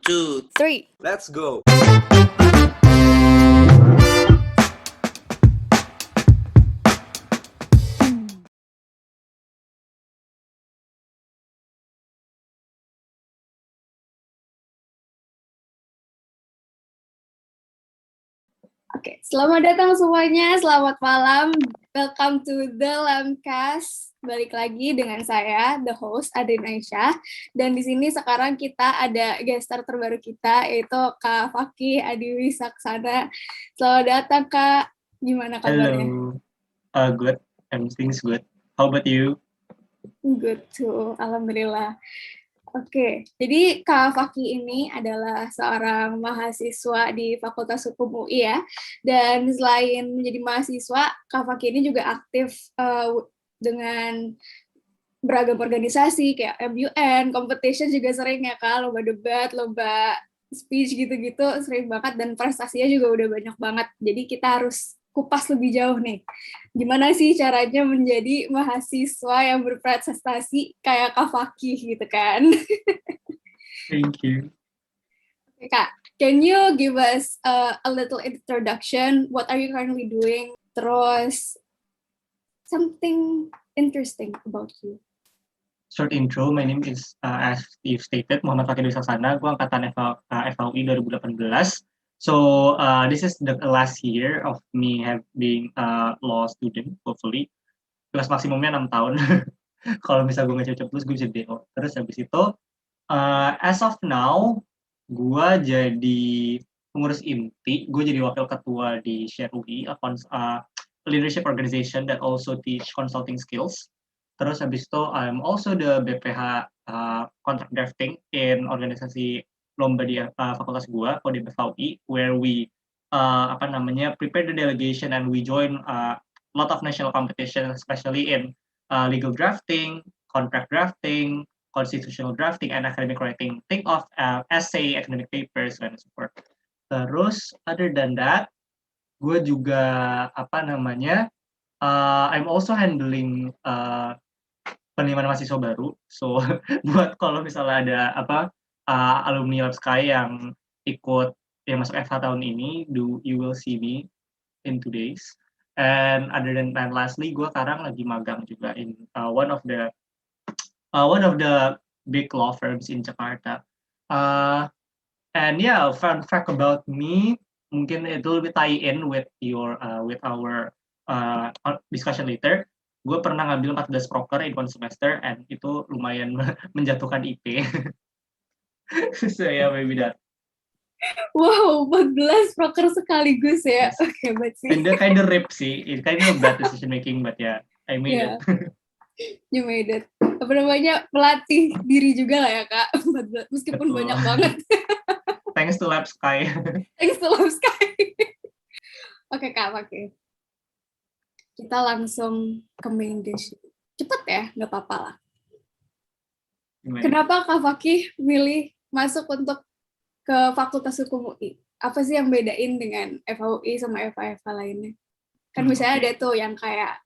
2, 3. Let's go. Oke, selamat datang semuanya, selamat malam. Welcome to The Lamcast. Balik lagi dengan saya, the host Adin Aisyah. Dan di sini sekarang kita ada guest star terbaru kita, yaitu Kak Fakih Adiwi Saksana. Selamat datang, Kak. Gimana kabarnya? Hello, good. Everything's good. How about you? Good too, alhamdulillah. Oke, jadi Kak Fakih ini adalah seorang mahasiswa di Fakultas Hukum UI ya. Dan selain menjadi mahasiswa, Kak Fakih ini juga aktif dengan beragam organisasi kayak MUN, competition juga sering ya Kak, lomba debat, lomba speech gitu-gitu sering banget dan prestasinya juga udah banyak banget. Jadi kita harus kupas lebih jauh nih. Gimana sih caranya menjadi mahasiswa yang berprestasi kayak Kak Fakih gitu kan? Thank you. Okay, Kak, can you give us a little introduction? What are you currently doing? Terus something interesting about you. Short intro, my name is, as Steve stated, Muhammad Fakih Dwi Saksana. Gue angkatan FAUI 2018. So, this is the last year of me being a law student, hopefully. Kelas maksimumnya 6 tahun. Kalau misalnya gue nggak cocok terus, gue bisa DO. Terus habis itu, as of now, gue jadi pengurus inti. Gue jadi wakil ketua di Share UI, a leadership organization that also teach consulting skills. Terus habis itu, I'm also the BPH contract drafting in organisasi lomba di fakultas gue, di FAUI, where we prepare the delegation and we join a lot of national competition, especially in legal drafting, contract drafting, constitutional drafting, and academic writing. Think of essay, academic papers, and so forth. Terus, other than that, gue juga I'm also handling penerimaan mahasiswa baru. So, buat kalau misalnya ada alumni Labsky yang masuk FH tahun ini, you will see me in 2 days. And other than that, lastly, gue sekarang lagi magang juga in one of the big law firms in Jakarta. And yeah, fun fact about me, mungkin it will be tie in with our discussion later. Gue pernah ngambil 14 proker in one semester, and itu lumayan menjatuhkan IP. So yeah, maybe that. Wow, 14 proker sekaligus ya. Yes. Oke, hebat sih. Kind of rip sih. It kind of bad decision making, but yeah, I made it. You made it. Apa namanya, pelatih diri juga lah ya Kak. Meskipun Betul. banyak banget. Thanks to Labsky. Thanks to Labsky. Oke Kak, oke. Kita langsung ke main dish. Cepet ya, nggak apa-apa lah. Gimana? Kenapa Kak Fakih milih masuk untuk ke Fakultas Hukum UI? Apa sih yang bedain dengan FAUI sama FH lainnya? Kan misalnya ada tuh yang kayak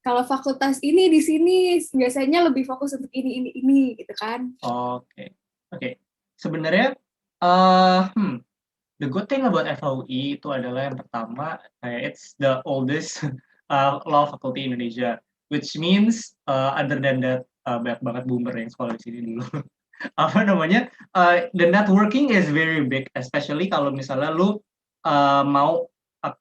kalau fakultas ini di sini biasanya lebih fokus untuk ini gitu kan? Oke. Sebenarnya the good thing about FAUI itu adalah yang pertama, it's the oldest law faculty in Indonesia, which means other than that banyak banget boomer yang sekolah di sini dulu. The networking is very big, especially kalau misalnya lu mau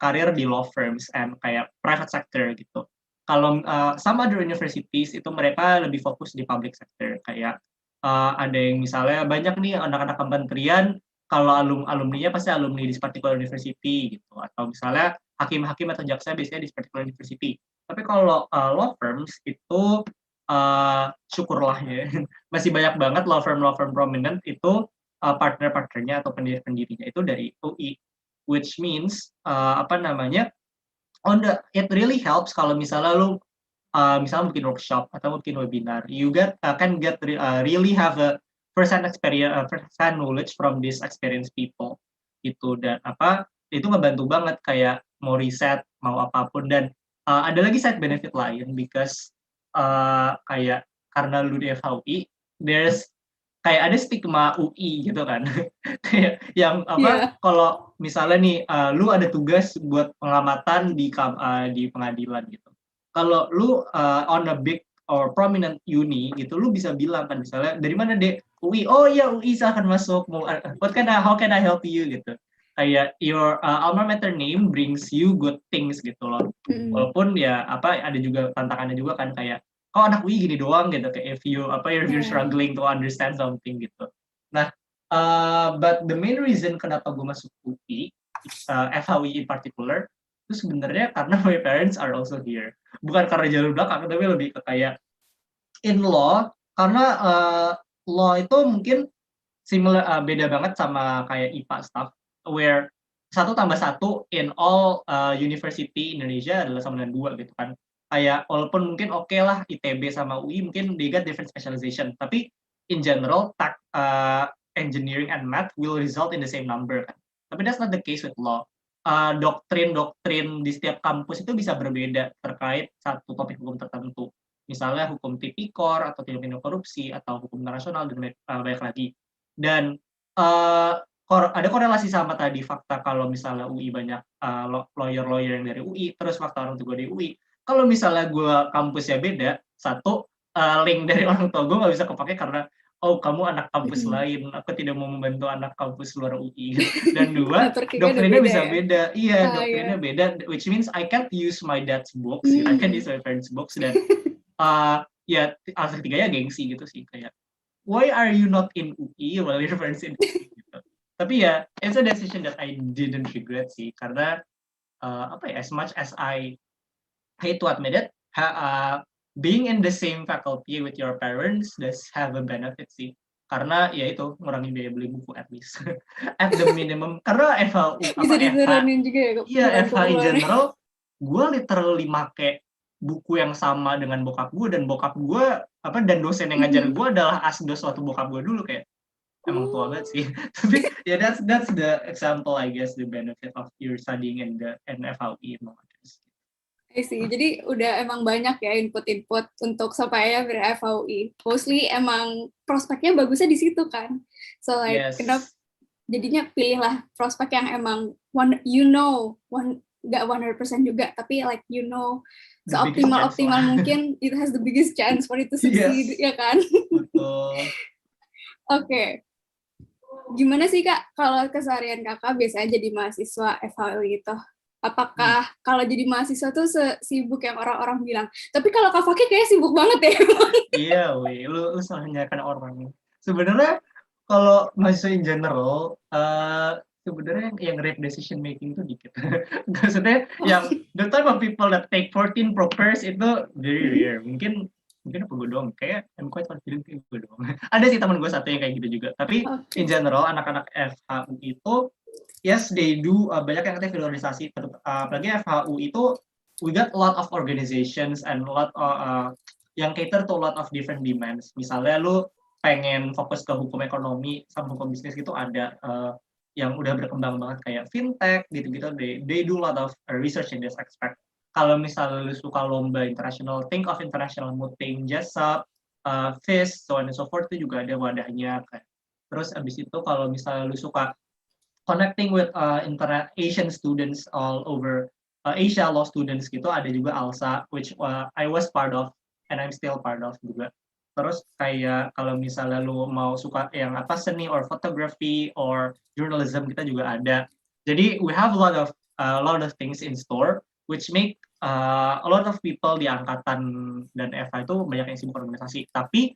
karir di law firms and kayak private sector gitu. Kalau some other universities itu mereka lebih fokus di public sector, kayak ada yang misalnya banyak nih anak-anak kementerian, kalau alumninya pasti alumni di particular university gitu, atau misalnya hakim-hakim atau jaksa biasanya di particular university. Tapi kalau law firms itu syukurlah ya, masih banyak banget law firm prominent itu partner-partnernya atau pendiri-pendirinya itu dari UI, which means it really helps kalau misalnya lu misalnya bikin workshop atau bikin webinar, you really have a first-hand experience, first-hand knowledge from these experienced people gitu, dan itu ngebantu banget kayak mau riset mau apapun. Dan ada lagi side benefit lain, because kayak karena lu di FAUI, there's kayak ada stigma UI gitu kan. Kayak yang apa, Iya. kalau misalnya nih, lu ada tugas buat pengamatan di pengadilan gitu. Kalau lu, on a big or prominent uni gitu, lu bisa bilang kan misalnya, "Dari mana, Dek?" "UI." "Oh iya, UI, silahkan masuk. Mau how can I help you?" Gitu. Kayak your, alma mater name brings you good things gitu loh. Mm-mm. Walaupun ya apa, ada juga tantangannya juga kan, kayak, "Oh, anak UI gini doang," gitu, kayak if you're Iya. struggling to understand something gitu. Nah, but the main reason kenapa gue masuk UI, FHUI in particular, itu sebenarnya karena my parents are also here. Bukan karena jalur belakang, tapi lebih ke kayak in law, karena law itu mungkin similar, beda banget sama kayak IPA stuff, where 1+1 in all, university Indonesia adalah sama dengan 2 gitu kan. Kayak walaupun mungkin oke lah ITB sama UI mungkin they got different specialization, tapi in general engineering and math will result in the same number kan. Tapi that's not the case with law. Doktrin-doktrin di setiap kampus itu bisa berbeda terkait satu topik hukum tertentu. Misalnya hukum tipikor atau tindak pidana korupsi atau hukum internasional dan banyak lagi. Dan ada korelasi sama tadi fakta kalau misalnya UI banyak lawyer-lawyer yang dari UI, terus fakta orang tua gue dari UI. Kalau misalnya gue kampusnya beda, satu link dari orang tua gue nggak bisa kepake karena oh kamu anak kampus Mm-mm. lain, aku tidak mau membantu anak kampus luar UI. Dan dua, Networking-nya udah doktrinnya beda bisa ya. beda. Iya, Ah, ya. doktrinnya beda, which means I can't use my dad's books, gitu. I can't Hmm. use my parents' books dan ya alasan ketiganya gengsi gitu sih kayak why are you not in UI while your friends in UI gitu. Tapi ya it's a decision that I didn't regret sih karena apa ya, as much as I hate to admit it, being in the same faculty with your parents does have a benefit sih. Karena ya itu ngurangi biaya beli buku at least at the minimum. Karena Bisa FH, diturunin juga ya iya beban FH in pengeluarannya. general, gue literally make buku yang sama dengan bokap gue dan bokap gue apa dan dosen yang ngajar Mhm. gue adalah asdos waktu bokap gue dulu kayak emang tua banget Oh, sih. Tapi ya that's the example I guess the benefit of your studying in the FHUI among others. I see. Jadi udah emang banyak ya input-input untuk supaya ber-FAUI. Mostly emang prospeknya bagusnya di situ kan. So like kenapa Yes. jadinya pilihlah prospek yang emang nggak 100% juga, tapi like The biggest chance lah. seoptimal mungkin it has the biggest chance for it to succeed, Yes, ya kan? betul. Oke. Gimana sih Kak kalau keseharian Kakak biasanya jadi mahasiswa FHUI gitu? Hmm. Apakah kalau jadi mahasiswa tuh sibuk yang orang-orang bilang? Tapi kalau Kak Fakih kayaknya sibuk banget ya. Iya, weh, lu salah nyalakan orang. Sebenarnya kalau mahasiswa in general, sebenarnya yang rate decision making itu dikit. Maksudnya yang the type of people that take 14 propers itu very rare. Mungkin apa gue doang? Kayak I'm quite confident kayak gue doang. Ada sih teman gue satu yang kayak gitu juga. Tapi in Oke. general anak-anak FHU itu yes they do banyak yang aktif di organisasi. Apalagi FHU itu we got a lot of organizations and a lot of yang cater to a lot of different demands. Misalnya lu pengen fokus ke hukum ekonomi sama hukum bisnis gitu ada yang udah berkembang banget kayak fintech gitu-gitu. They do a lot of research in this aspect. Kalau misalnya lu suka lomba internasional, think of international meeting, JASAP, FIS, so on and so forth itu juga ada wadahnya. Terus abis itu kalau misalnya lu suka connecting with Asian students all over Asia, law students gitu, ada juga ALSA, which I was part of and I'm still part of juga. Terus kayak kalau misalnya lu mau suka yang apa seni or photography or journalism kita juga ada. Jadi we have a lot of things in store, which make a lot of people di angkatan dan FH itu banyak yang sibuk organisasi. Tapi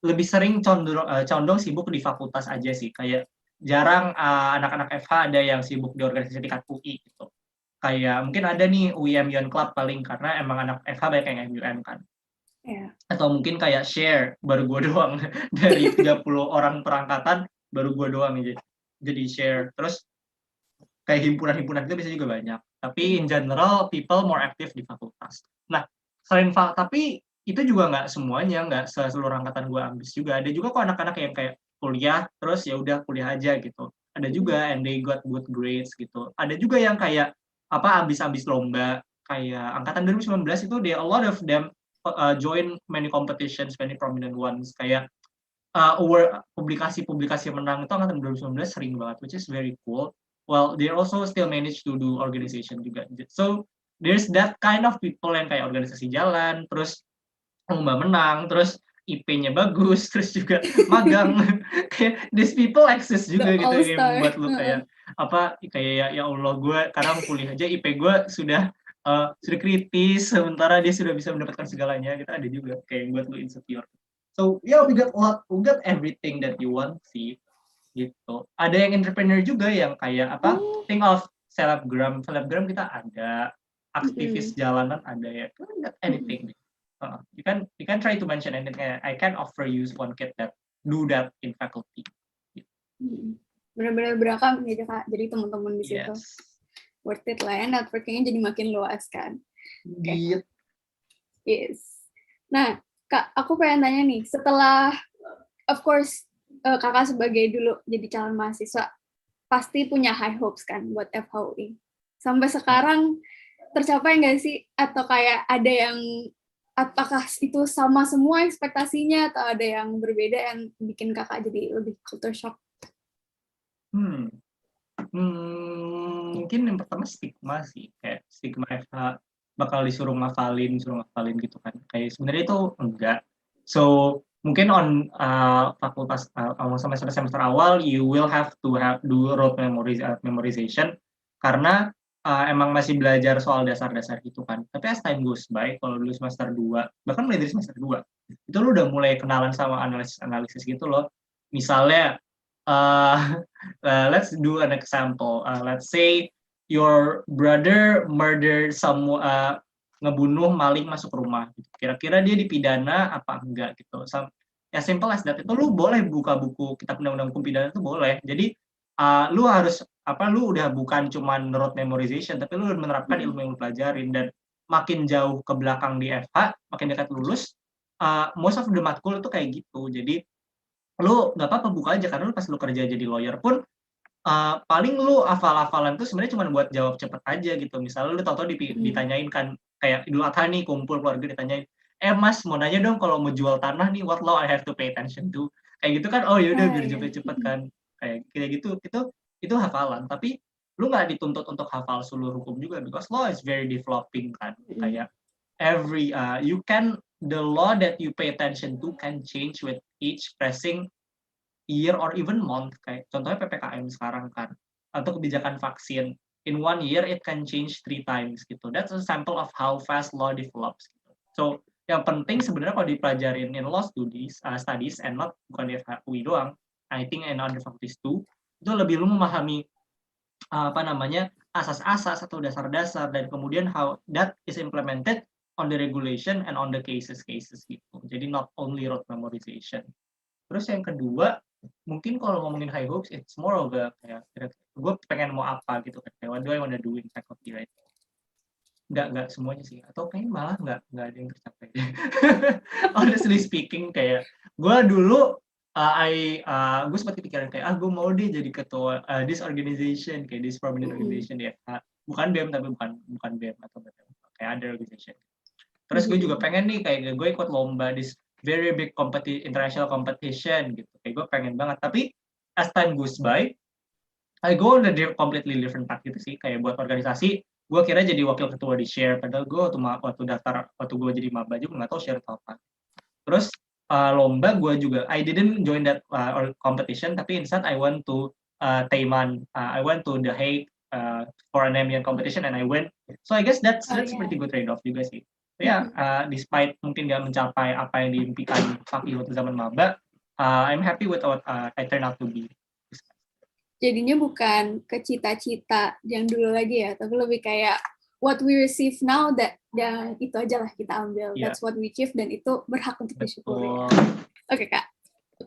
lebih sering condong sibuk di fakultas aja sih. Kayak jarang anak-anak FH ada yang sibuk di organisasi tingkat UI gitu. Kayak mungkin ada nih UIM Yon Club paling karena emang anak FH banyak yang MUM kan. Ya. Atau mungkin kayak share baru gue doang dari 30 orang perangkatan baru gue doang jadi share. Terus kayak himpunan-himpunan itu biasanya juga banyak. Tapi in general people more active di fakultas. Nah, tapi itu juga nggak semuanya, nggak seluruh angkatan gue ambis juga. Ada juga kok anak-anak yang kayak kuliah terus ya udah kuliah aja gitu. Ada juga and they got good grades gitu. Ada juga yang kayak apa ambis-ambis lomba kayak angkatan 2019 itu a lot of them join many competitions, many prominent ones kayak publikasi menang itu angkatan 2019 sering banget, which is very cool. Well, they also still manage to do organization juga. So there's that kind of people yang kayak organisasi jalan, terus lomba menang, terus IP-nya bagus, terus juga magang. Kayak these people exist The juga gitu all yang star. membuat lu kayak apa kayak ya Allah gue sekarang kuliah aja IP gue sudah kritis sementara dia sudah bisa mendapatkan segalanya, kita ada juga kayak buat lu insecure. So yeah, we got everything that you want sih gitu. Ada yang entrepreneur juga yang kayak apa? Think of selebgram kita ada, aktivis jalanan ada ya. Not anything. You can try to mention anything. I can offer you one kid that do that in faculty. Benar-benar berakam gitu Kak. Jadi teman-teman di situ. Yes. Worth it lah ya, networking-nya jadi makin luas kan. Okay. Yes. Nah, Kak, aku pengen tanya nih, setelah, of course, Kakak sebagai dulu jadi calon mahasiswa, pasti punya high hopes kan buat FHUI. Sampai sekarang tercapai nggak sih? Atau kayak ada yang, apakah itu sama semua ekspektasinya, atau ada yang berbeda yang bikin Kakak jadi lebih culture shock? Mungkin yang pertama stigma sih, kayak stigma FH bakal disuruh ngafalin gitu kan. Kayak sebenarnya itu enggak. So mungkin on fakultas semester awal you will have to do rote memorization karena emang masih belajar soal dasar-dasar gitu kan. Tapi as time goes by, kalau dulu semester 2, bahkan mulai dari semester 2, itu lu udah mulai kenalan sama analisis gitu loh. Misalnya let's do an example. Let's say your brother murder ngebunuh maling masuk rumah. Kira-kira dia dipidana apa enggak gitu. Ya simple as that. Itu lu boleh buka buku kitab undang-undang hukum pidana itu boleh. Jadi lu harus lu udah bukan cuman rote memorization, tapi lu menerapkan ilmu yang lu pelajarin, dan makin jauh ke belakang di FH, makin dekat lulus, most of the matkul itu kayak gitu. Jadi lu nggak apa-apa buka aja, karena lu pas lu kerja jadi lawyer pun paling lu hafal-hafalan tuh sebenarnya cuma buat jawab cepet aja gitu. Misalnya lu tau-tau ditanyain kan, kayak Idul Adha nih kumpul keluarga ditanyain, Mas mau nanya dong kalau mau jual tanah nih, what law I have to pay attention to, kayak gitu kan. Oh ya udah biar cepet kan, kayak gitu. Itu hafalan, tapi lu nggak dituntut untuk hafal seluruh hukum juga, because law is very developing kan. Kayak the law that you pay attention to can change with each passing year or even month. Kayak contohnya PPKM sekarang kan, atau kebijakan vaksin, in 1 year it can change 3 times gitu. That's a sample of how fast law develops gitu. So yang penting sebenarnya kalau dipelajarin in law studies and not bukan di FHUI doang, I think in other faculties too, itu lebih lu memahami asas-asas atau dasar-dasar, dan kemudian how that is implemented on the regulation and on the cases gitu. Jadi not only rote memorization. Terus yang kedua, mungkin kalau ngomongin high hopes, it's more of a kayak gue pengen mau apa gitu kan, kayak what do I wanna do in faculty, right? Nggak semuanya sih, atau kayaknya malah nggak ada yang tercapai. Honestly speaking, kayak gue dulu gue sempat kepikiran kayak gue mau deh jadi ketua this organization, kayak this prominent organization di FH, bukan BEM tapi bukan BEM atau BEM, kayak other organization. Terus gue juga pengen nih kayak gue ikut lomba this very big international competition gitu, kayak gue pengen banget. Tapi as time goes by, I go on a completely different path gitu sih. Kayak buat organisasi, gue kira jadi wakil ketua di Share, padahal gue waktu gue jadi maba juga nggak tahu Share itu apa. Terus lomba gue juga, I didn't join that competition, tapi instead I went to Taiwan, I went to The Hague for an ambient competition and I went. So I guess that's pretty good trade-off juga sih. So ya, despite mungkin nggak mencapai apa yang diimpikan Fakih waktu zaman maba, I'm happy with what I turn out to be. Jadinya bukan ke cita-cita yang dulu lagi ya, tapi lebih kayak what we receive now, dan itu aja lah kita ambil. That's what we achieve, dan itu berhak untuk disyukuri. Oke Kak,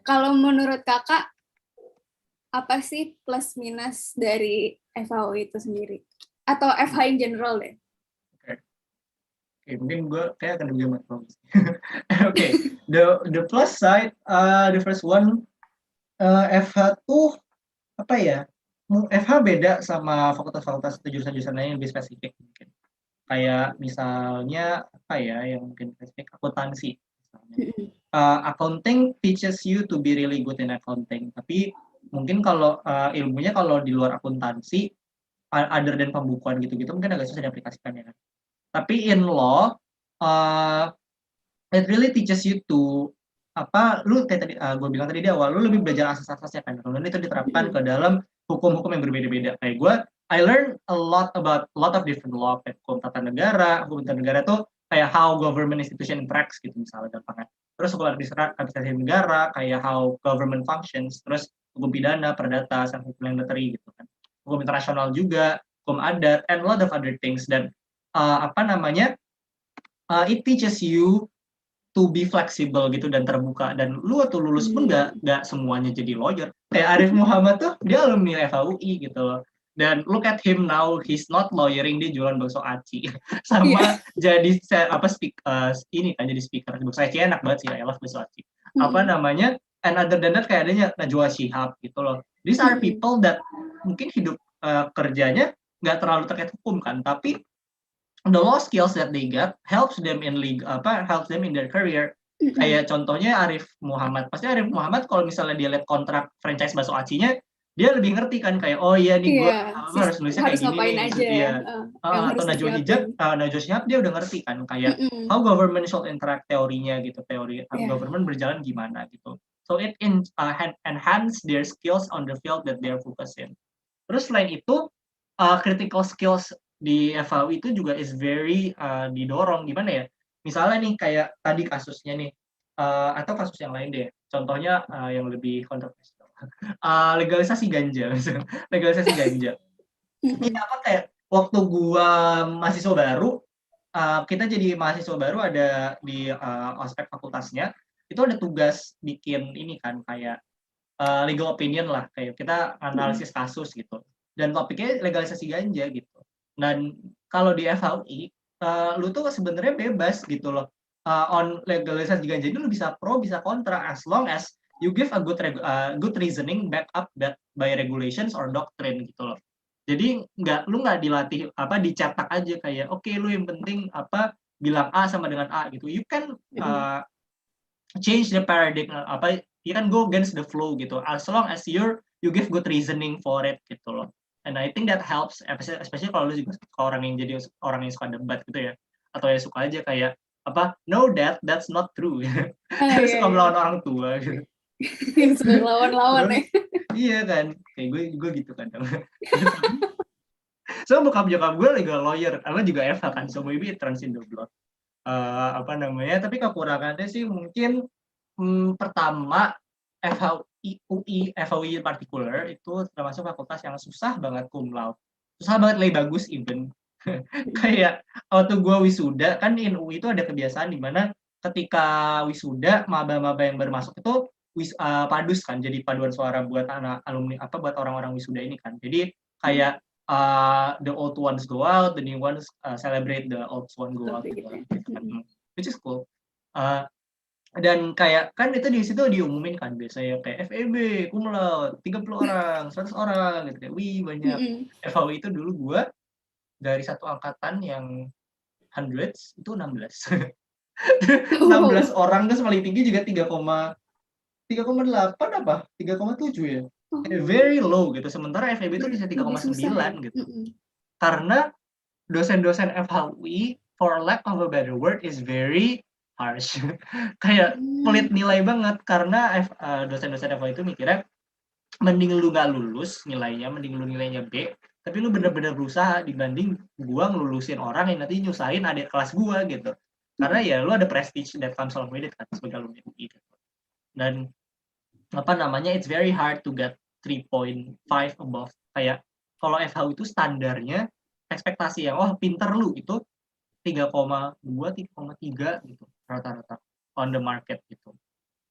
kalau menurut Kakak, apa sih plus minus dari FHUI itu sendiri? Atau FH in general deh? Oke, mungkin gue kayak akan lebih matematis. Oke, the plus side, the first one, FH tuh apa ya? FH beda sama fakultas-fakultas atau jurusan-jurusan lain yang lebih spesifik mungkin. Kayak misalnya apa ya yang mungkin spesifik, akuntansi misalnya. accounting teaches you to be really good in accounting. Tapi mungkin kalau ilmunya kalau di luar akuntansi, other than pembukuan gitu-gitu mungkin agak susah diaplikasikan ya kan. Tapi in law, uh, it really teaches you to lu kayak tadi gue bilang tadi di awal, lu lebih belajar asas-asasnya kan. Kemudian itu diterapkan ke dalam hukum-hukum yang berbeda-beda. Kayak gue, I learn a lot of different law, kayak hukum tata negara. Hukum tata negara tuh kayak how government institution interacts gitu misalnya gampangnya. Terus hukum administrasi negara, kayak how government functions. Terus hukum pidana, perdata, sama hukum military gitu kan. Hukum internasional juga, hukum adat, and a lot of other things. Dan it teaches you to be flexible gitu dan terbuka, dan lu waktu lulus pun nggak semuanya jadi lawyer. Kayak Arif Muhammad tuh dia alumni FHUI gitu loh, dan look at him now, he's not lawyering, dia jualan bakso aci sama jadi ini kan jadi speaker bakso aci, enak banget sih, I love bakso aci. And other than that kayak adanya Najwa Shihab gitu loh. These are people that mungkin hidup kerjanya nggak terlalu terkait hukum kan, tapi the law skills that they get helps them in their career. Kayak contohnya Arif Muhammad. Pasti Arif Muhammad kalau misalnya dia lihat kontrak franchise bakso acinya, dia lebih ngerti kan kayak oh iya nih gue harus nulisnya kayak gini nih gitu ya. Atau Najwa Shihab dia udah ngerti kan kayak how government should interact, teorinya gitu, teori government berjalan gimana gitu. So it enhance their skills on the field that they're focusing. Terus selain itu critical skills di FHUI itu juga is very didorong. Gimana ya, misalnya nih kayak tadi kasusnya nih atau kasus yang lain deh, contohnya yang lebih kontroversial, legalisasi ganja. Legalisasi ganja ini kayak waktu gua mahasiswa baru, kita jadi mahasiswa baru ada di aspek fakultasnya itu ada tugas bikin ini kan kayak legal opinion lah, kayak kita analisis kasus gitu, dan topiknya legalisasi ganja gitu. Dan kalau di FHUI, lu tuh sebenarnya bebas gitu loh. On legalisasi ganja ini lu bisa pro, bisa kontra, as long as you give a good reasoning back up that by regulations or doctrine gitu loh. Jadi lu nggak dilatih dicetak aja kayak oke, lu yang penting bilang A sama dengan A gitu. You can change the paradigm you can go against the flow gitu, as long as you give good reasoning for it gitu loh. And I think that helps, especially kalau lu juga orang yang suka debat gitu ya, atau ya suka aja kayak no, that's not true. Suka melawan orang tua gitu. Suka lawan-lawan ya. Iya kan, kayak gue gitu kan. So bokap gue legal lawyer, karena juga FH kan, so maybe it turns into blood. Tapi kekurangannya sih mungkin pertama FHUI in particular itu termasuk fakultas yang susah banget cum laude, susah banget nilai bagus even. Kayak waktu gue wisuda kan di UI itu ada kebiasaan di mana ketika wisuda maba-maba yang baru masuk itu padus kan, jadi paduan suara buat anak alumni buat orang-orang wisuda ini kan. Jadi kayak the old ones go out, the new ones celebrate the old one go out gitu kan. Which is cool. Dan kayak kan itu di situ diumumin kan biasanya kayak FEB cum laude 30 orang 100 orang gitu, kayak wih banyak. FHUI itu dulu gue dari satu angkatan yang hundreds itu 16 orang, terus paling tinggi juga 3,8 apa 3,7 ya, very low gitu. Sementara FEB itu bisa 3,9 gitu. Karena dosen-dosen FHUI, for lack of a better word, is very harsh. Kayak pelit nilai banget, karena dosen-dosen FHUI itu mikirnya mending lu nggak lulus nilainya, mending lu nilainya B, tapi lu bener-bener berusaha, dibanding gua ngelulusin orang yang nanti nyusahin adik kelas gua gitu. Karena ya lu ada prestige that comes along with it kan sebagai alumni UI gitu. Dan it's very hard to get 3.5 above. Kayak kalau FHUI itu standarnya ekspektasi yang pinter lu itu 3,2, 3,3 gitu rata-rata on the market gitu.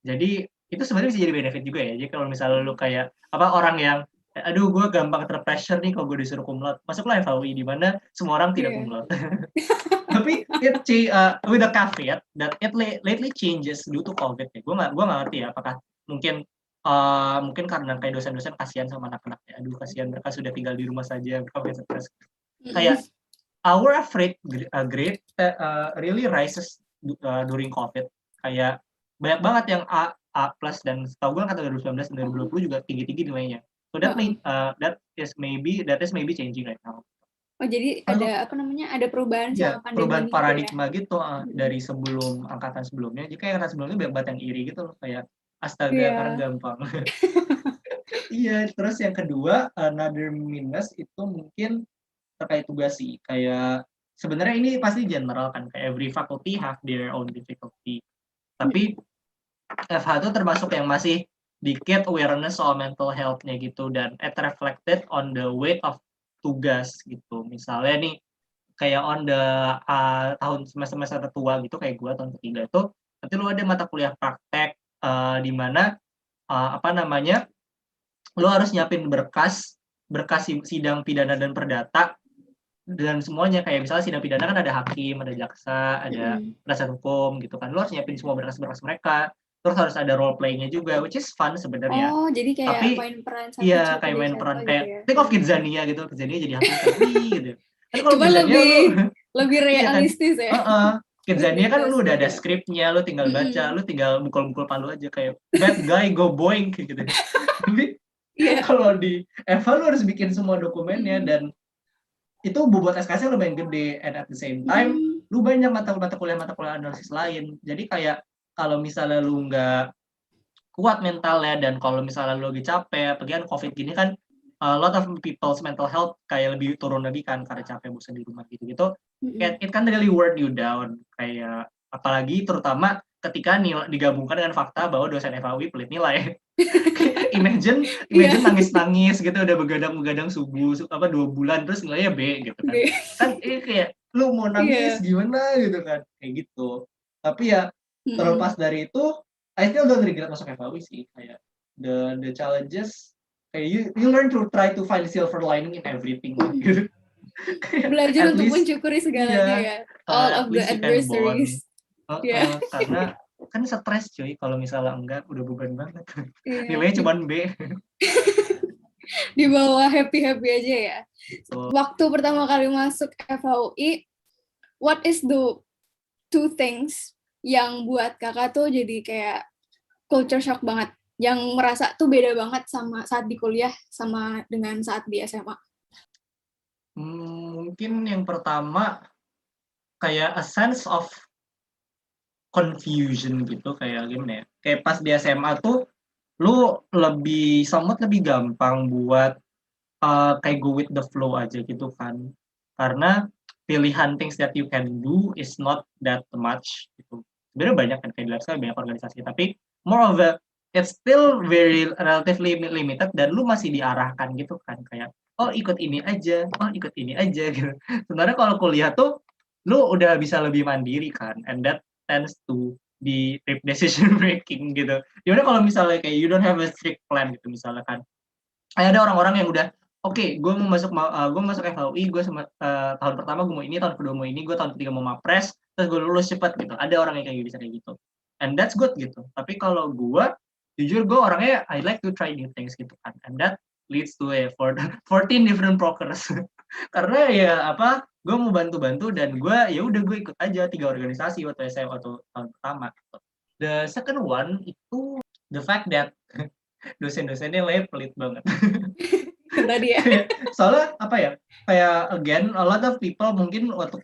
Jadi itu sebenarnya bisa jadi benefit juga ya. Jadi kalau misalnya lu kayak orang yang aduh gue gampang terpressure nih kalau gue disuruh cum laude, masuklah FHUI di mana semua orang tidak cum laude. Tapi with a caveat that it lately changes due to COVID ya. Gue nggak ngerti ya apakah mungkin karena kayak dosen-dosen kasihan sama anak-anak ya. Aduh kasihan, mereka sudah tinggal di rumah saja, mereka stres. Kayak our grade really rises during COVID. Kayak banyak banget yang A plus, dan setahu gue kata 2019 dan 2020 juga tinggi-tinggi nilainya. So that is maybe changing right now. Oh, jadi ada apa namanya? Ada perubahan Ya, selama pandemi perubahan gitu ya? paradigma gitu dari sebelum angkatan sebelumnya. Jadi kayak angkatan sebelumnya banyak banget yang iri gitu loh, kayak astaga karena gampang. Iya, terus yang kedua, another minus itu mungkin terkait tugas sih. Kayak sebenarnya ini pasti general kan, kayak every faculty have their own difficulty. Tapi FH itu termasuk yang masih dikit awareness soal mental health-nya gitu, dan it reflected on the weight of tugas gitu. Misalnya nih kayak on the tahun semester tua gitu kayak gue tahun ketiga itu, nanti lu ada mata kuliah praktek di mana apa namanya, lu harus nyiapin berkas sidang pidana dan perdata dan semuanya, kayak misalnya sidang pidana kan ada hakim, ada jaksa, ada penasihat hukum gitu kan. Lu harus nyiapin semua berkas-berkas mereka. Terus harus ada role play-nya juga, which is fun sebenarnya. Oh, jadi kayak Tapi main peran satu iya kayak jadi main siapa peran gitu kayak ya? think of Kidzania gitu. Kidzania jadi hakim kan, gitu. Kan kalau Cuma Kidzania lu lebih iya kan, realistis ya. Kidzania kan Bebas lu udah ada juga. skripnya, lu tinggal baca, lu tinggal mukul-mukul palu aja kayak bad guy go boing gitu. Tapi kalau di Eva lu harus bikin semua dokumennya, dan itu bobot SKS lumayan gede, and at the same time lu banyak mata kuliah analisis lain. Jadi kayak kalau misalnya lu nggak kuat mentalnya, dan kalau misalnya lu lagi capek, apalagi kan COVID gini kan, a lot of people's mental health kayak lebih turun lagi kan karena capek bosan di rumah gitu-gitu. It can really wear you down, kayak apalagi terutama ketika digabungkan dengan fakta bahwa dosen FAUI pelit nilai. imagine nangis-nangis gitu, udah begadang subuh 2 bulan terus nilainya B gitu kan. Kan ini kayak lu mau nangis gimana gitu kan, kayak gitu. Tapi ya terlepas dari itu, I still don't regret masuk FAUI sih, kayak the challenges, kayak you learn to try to find silver lining in everything gitu. Belajar At untuk least mensyukuri segalanya ya. All at of the least you can bond. adversaries. Karena kan stres cuy kalau misalnya enggak, udah beban banget. Iya. Nilainya cuma B. Di bawah happy-happy aja ya. Waktu pertama kali masuk FAUI, what is the 2 things yang buat kakak tuh jadi kayak culture shock banget, yang merasa tuh beda banget sama saat di kuliah sama dengan saat di SMA? Mungkin yang pertama kayak a sense of confusion gitu, kayak gimana ya, kayak pas di SMA tuh lu somewhat lebih gampang buat kayak go with the flow aja gitu kan, karena pilihan things that you can do is not that much gitu. Sebenarnya banyak kan, kayak di Lifestyle banyak organisasi, tapi more of a it's still very relatively limited, dan lu masih diarahkan gitu kan, kayak ikut ini aja gitu. Sebenarnya kalau kuliah tuh lu udah bisa lebih mandiri kan, and that tends to be decision making gitu. Gimana kalau misalnya kayak you don't have a strict plan gitu, misalnya kan ada orang-orang yang udah gue mau masuk FAUI, gue tahun pertama gue mau ini, tahun kedua mau ini, gue tahun ketiga mau mapres, terus gue lulus cepat gitu. Ada orang yang kayak bisa kayak gitu, and that's good gitu. Tapi kalau gue jujur, gue orangnya I like to try new things gitu kan, and that leads to 14 different programs. Karena ya gue mau bantu-bantu, dan gue ikut aja 3 organisasi waktu SMA atau tahun pertama gitu. The second one itu the fact that dosen-dosennya pelit banget. Tadi ya. Soalnya kayak again a lot of people mungkin waktu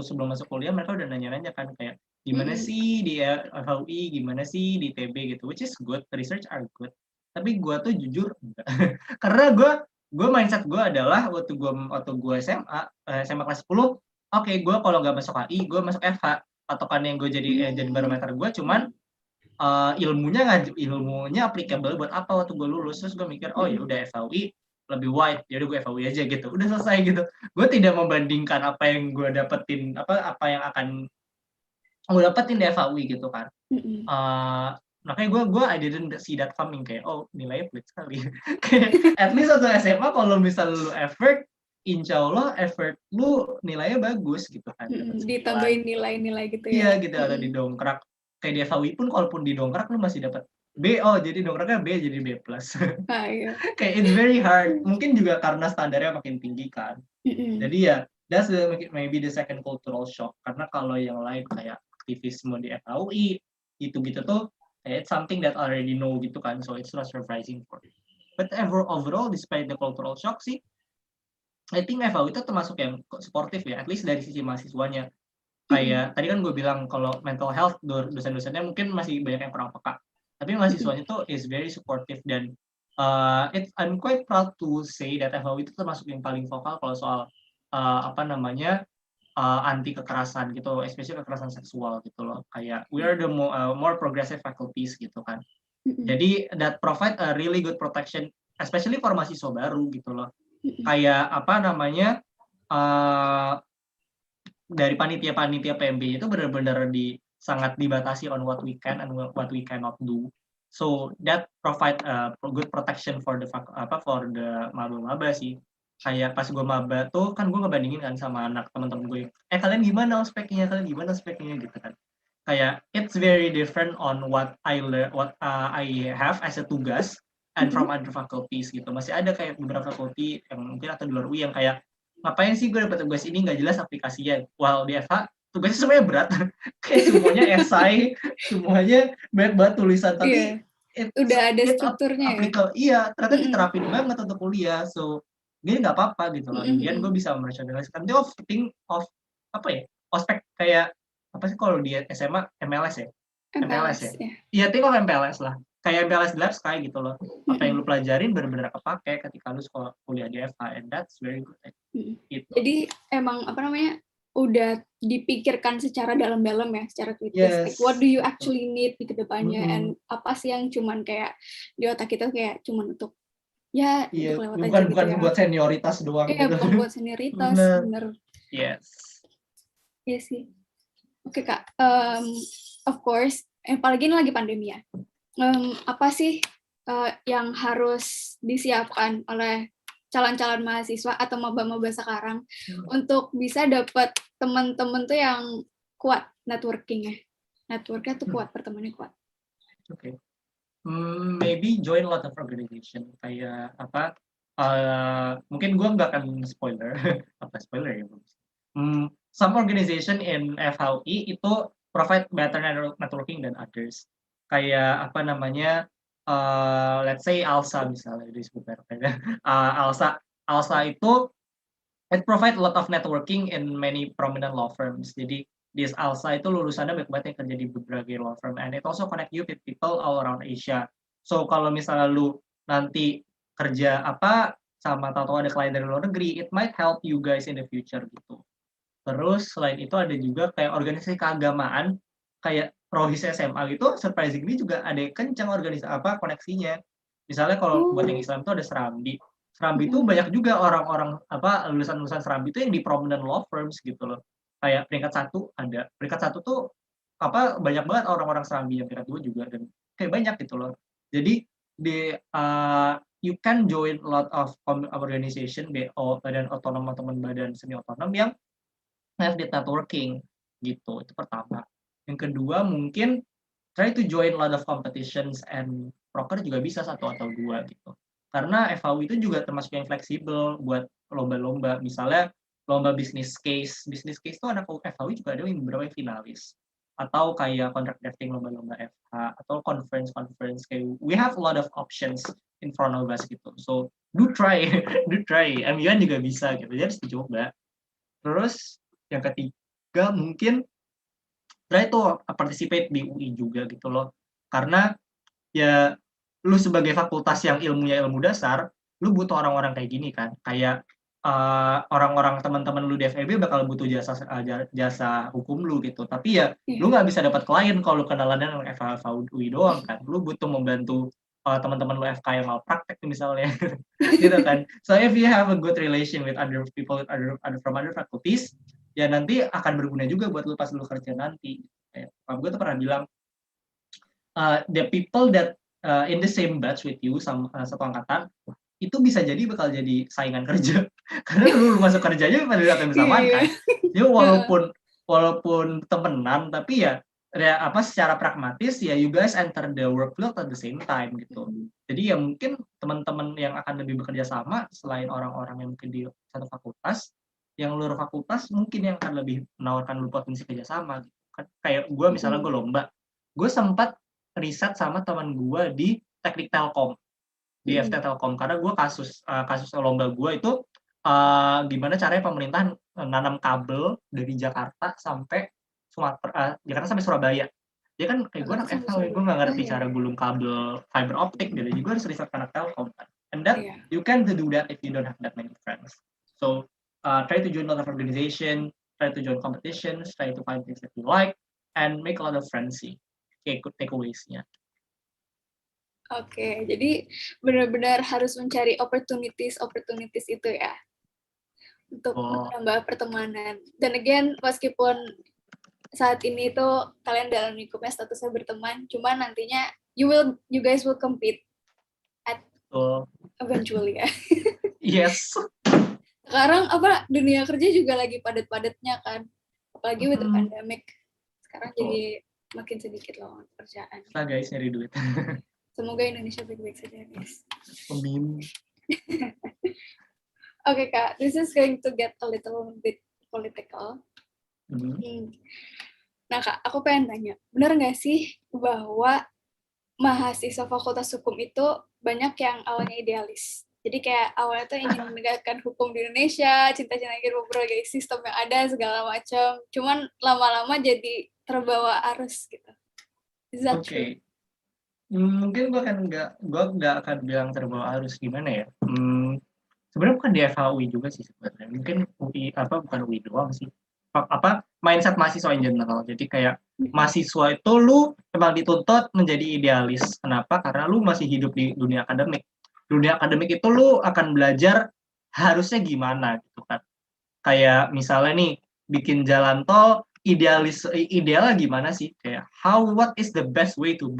sebelum masuk kuliah mereka udah nanya-nanya kan, kayak gimana sih di FAUI, gimana sih di TB gitu, which is good, research are good. Tapi gue tuh jujur enggak. Karena gue mindset gue adalah waktu gue SMA kelas 10, gue kalau nggak masuk AI gue masuk FH, patokan yang gue jadi barometer gue cuman ilmunya applicable buat apa waktu gue lulus. Terus gue mikir ya udah FAUI lebih wide, ya udah gue FAUI aja gitu, udah selesai gitu. Gue tidak membandingkan apa yang gue dapetin, apa yang akan gue dapetin di FAUI gitu kan. Makanya gue I didn't see that coming, kayak nilainya pelit sekali. At least waktu SMA kalau misal lu effort, insya Allah effort lu nilainya bagus gitu kan. Ditambahin nilai-nilai gitu ya. Iya gitu, atau didongkrak. Kayak di FAUI pun kalaupun didongkrak lu masih dapat B, jadi dongkraknya B jadi B+. Iya. Kayak it's very hard. Mungkin juga karena standarnya makin tinggi kan. Jadi ya that's maybe the second cultural shock. Karena kalau yang lain kayak aktivisme di FAUI, gitu-gitu tuh it's something that already know gitu kan, so it's not surprising for me. But overall despite the cultural shock sih, I think FAU itu termasuk yang supportive ya, at least dari sisi mahasiswanya. Kayak tadi kan gue bilang kalau mental health dosen-dosennya mungkin masih banyak yang kurang peka, tapi mahasiswanya tuh is very supportive dan I'm quite proud to say that FAU itu termasuk yang paling vokal kalau soal apa namanya anti kekerasan gitu, especially kekerasan seksual gitu loh. Kayak we are the more progressive faculties gitu kan. Jadi that provide a really good protection, especially for mahasiswa baru gitu loh. Kayak apa namanya dari panitia-panitia PMB itu benar-benar sangat dibatasi on what we can and what we cannot do. So that provide a good protection for the maba-maba sih. Kayak pas gue maba tuh kan gue ngebandingin kan sama anak teman-teman gue. Kalian gimana ospeknya gitu kan. Kayak it's very different on what I have as a tugas and from other faculties gitu. Masih ada kayak beberapa fakulti yang mungkin atau di luar UI yang kayak ngapain sih gue dapat tugas ini nggak jelas aplikasinya. While di FH tugasnya semuanya berat, kayak semuanya esai, semuanya banyak banget tulisan, tapi udah ada strukturnya iya ternyata diterapin banget untuk kuliah, so dia nggak apa-apa gitu loh. Kemudian gue bisa merasionaliskan itu of apa ya, ospek kayak apa sih kalau di SMA MLS ya, MPLS ya, iya think of MPLS lah, kayak MPLS Lab kayak gitu loh. Apa yang lu pelajarin benar-benar kepake ketika lu sekolah kuliah di FH, and that's very good. Gitu. Jadi emang apa namanya udah dipikirkan secara dalam-dalam ya, secara kritis. Yes. Like, what do you actually need di kedepannya, and apa sih yang cuman kayak di otak kita kayak cuman untuk ya untuk lewat bukan, aja gitu bukan ya. buat senioritas doang. Iya, gitu. Bukan buat senioritas, bener. Yes. Iya sih. Oke Kak, of course, apalagi ini lagi pandemi ya. Apa sih yang harus disiapkan oleh calon-calon mahasiswa atau maba-maba sekarang untuk bisa dapat teman-teman tuh yang kuat networking-nya. Network-nya tuh kuat, pertemanannya kuat. Oke. Maybe join a lot of organization kayak apa? Mungkin gue nggak akan spoiler, apa spoiler ya? Some organization in FHUI itu provide better networking than others. Kayak apa namanya? Let's say ALSA misalnya disebut mereknya. ALSA itu it provide a lot of networking in many prominent law firms. Jadi di ALSA itu lulusannya banyak banget yang kerja di berbagai law firm, and it also connect you with people all around Asia. So kalau misalnya lu nanti kerja apa sama tahu ada klien dari luar negeri, it might help you guys in the future gitu. Terus selain itu ada juga kayak organisasi keagamaan kayak Rohis SMA gitu, surprisingly juga ada kencang organisasi apa koneksinya. Misalnya kalau buat yang Islam itu ada Serambi. Serambi itu banyak juga orang-orang apa lulusan-lulusan Serambi itu yang di prominent law firms gitu loh. Kayak peringkat 1 ada. Peringkat 1 tuh apa banyak banget orang-orang Serambi, yang peringkat 2 juga, dan kayak banyak gitu loh. Jadi di you can join a lot of organization badan otonom atau badan semi otonom yang have the networking gitu. Itu pertama. Yang kedua mungkin try to join a lot of competitions and proker juga bisa 1 atau 2 gitu. Karena FHU itu juga termasuk yang fleksibel buat lomba-lomba. Misalnya lomba business case. Business case itu anak FHU juga ada yang beberapa finalis. Atau kayak contract drafting lomba-lomba FH atau conference kayak we have a lot of options in front of us gitu. So do try. MUN juga bisa gitu. Jadi harus dicoba. Terus yang ketiga mungkin try to participate di UI juga gitu loh. Karena ya lu sebagai fakultas yang ilmunya ilmu dasar, lu butuh orang-orang kayak gini kan. Kayak orang-orang teman-teman lu di FEB bakal butuh jasa hukum lu gitu. Tapi ya lu nggak bisa dapat klien kalau lu kenalannya dengan FH UI doang kan. Lu butuh membantu teman-teman lu FK yang mau praktek misalnya. Gitu kan. So if you have a good relation with other people from other faculties, ya nanti akan berguna juga buat lu pas lu kerja nanti. Gue tuh pernah bilang the people that in the same batch with you sama satu angkatan itu bisa jadi bakal jadi saingan kerja karena lu masuk kerjanya pada saat yang bersamaan kan. Jadi walaupun temenan tapi ya apa secara pragmatis ya you guys enter the workflow at the same time gitu. Jadi ya mungkin teman-teman yang akan lebih bekerja sama selain orang-orang yang mungkin di satu fakultas, yang luar fakultas mungkin yang akan lebih menawarkan lu potensi kerjasama gitu kan. Kayak gue misalnya gue lomba gue sempat riset sama teman gue di teknik Telkom, di FT Telkom, karena gue kasus lomba gue itu gimana caranya pemerintah nanam kabel dari Jakarta sampai Jakarta sampai Surabaya. Dia kan kayak gue anak FL, gue nggak ngerti cara gulung kabel fiber optik gitu, jadi gue harus riset anak Telkom kan. And that you can do that if you don't have that many friends. So try to join a lot of organization, try to join competitions, try to find things that you like, and make a lot of friends sih. Kayak takeaways-nya. Oke, jadi benar-benar harus mencari opportunities itu ya, untuk menambah pertemanan. Dan again, meskipun saat ini itu kalian dalam lingkupnya statusnya berteman, cuman nantinya you guys will compete at eventually ya. Yes. Sekarang dunia kerja juga lagi padat-padatnya kan, apalagi with the pandemic. Sekarang jadi makin sedikit lowongan pekerjaan. Nah guys, nyari duit. Semoga Indonesia baik-baik saja, guys. Amin. Oke, Kak, this is going to get a little bit political. Nah, Kak, aku pengen tanya, benar nggak sih bahwa mahasiswa Fakultas Hukum itu banyak yang awalnya idealis? Jadi kayak awalnya tuh ingin menegakkan hukum di Indonesia, cinta-cinta dengan berbagai sistem yang ada, segala macam. Cuman lama-lama jadi terbawa arus gitu. Is that true? Mungkin gue nggak akan bilang terbawa arus, gimana ya? Sebenarnya bukan di FHUI juga sih sebenarnya. Mungkin UI bukan UI doang sih. Mindset mahasiswa in general. Jadi kayak mahasiswa itu lu memang dituntut menjadi idealis. Kenapa? Karena lu masih hidup di dunia akademik. Dunia akademik itu lu akan belajar harusnya gimana gitu kan. Kayak misalnya nih bikin jalan tol, idealnya gimana sih? Kayak what is the best way to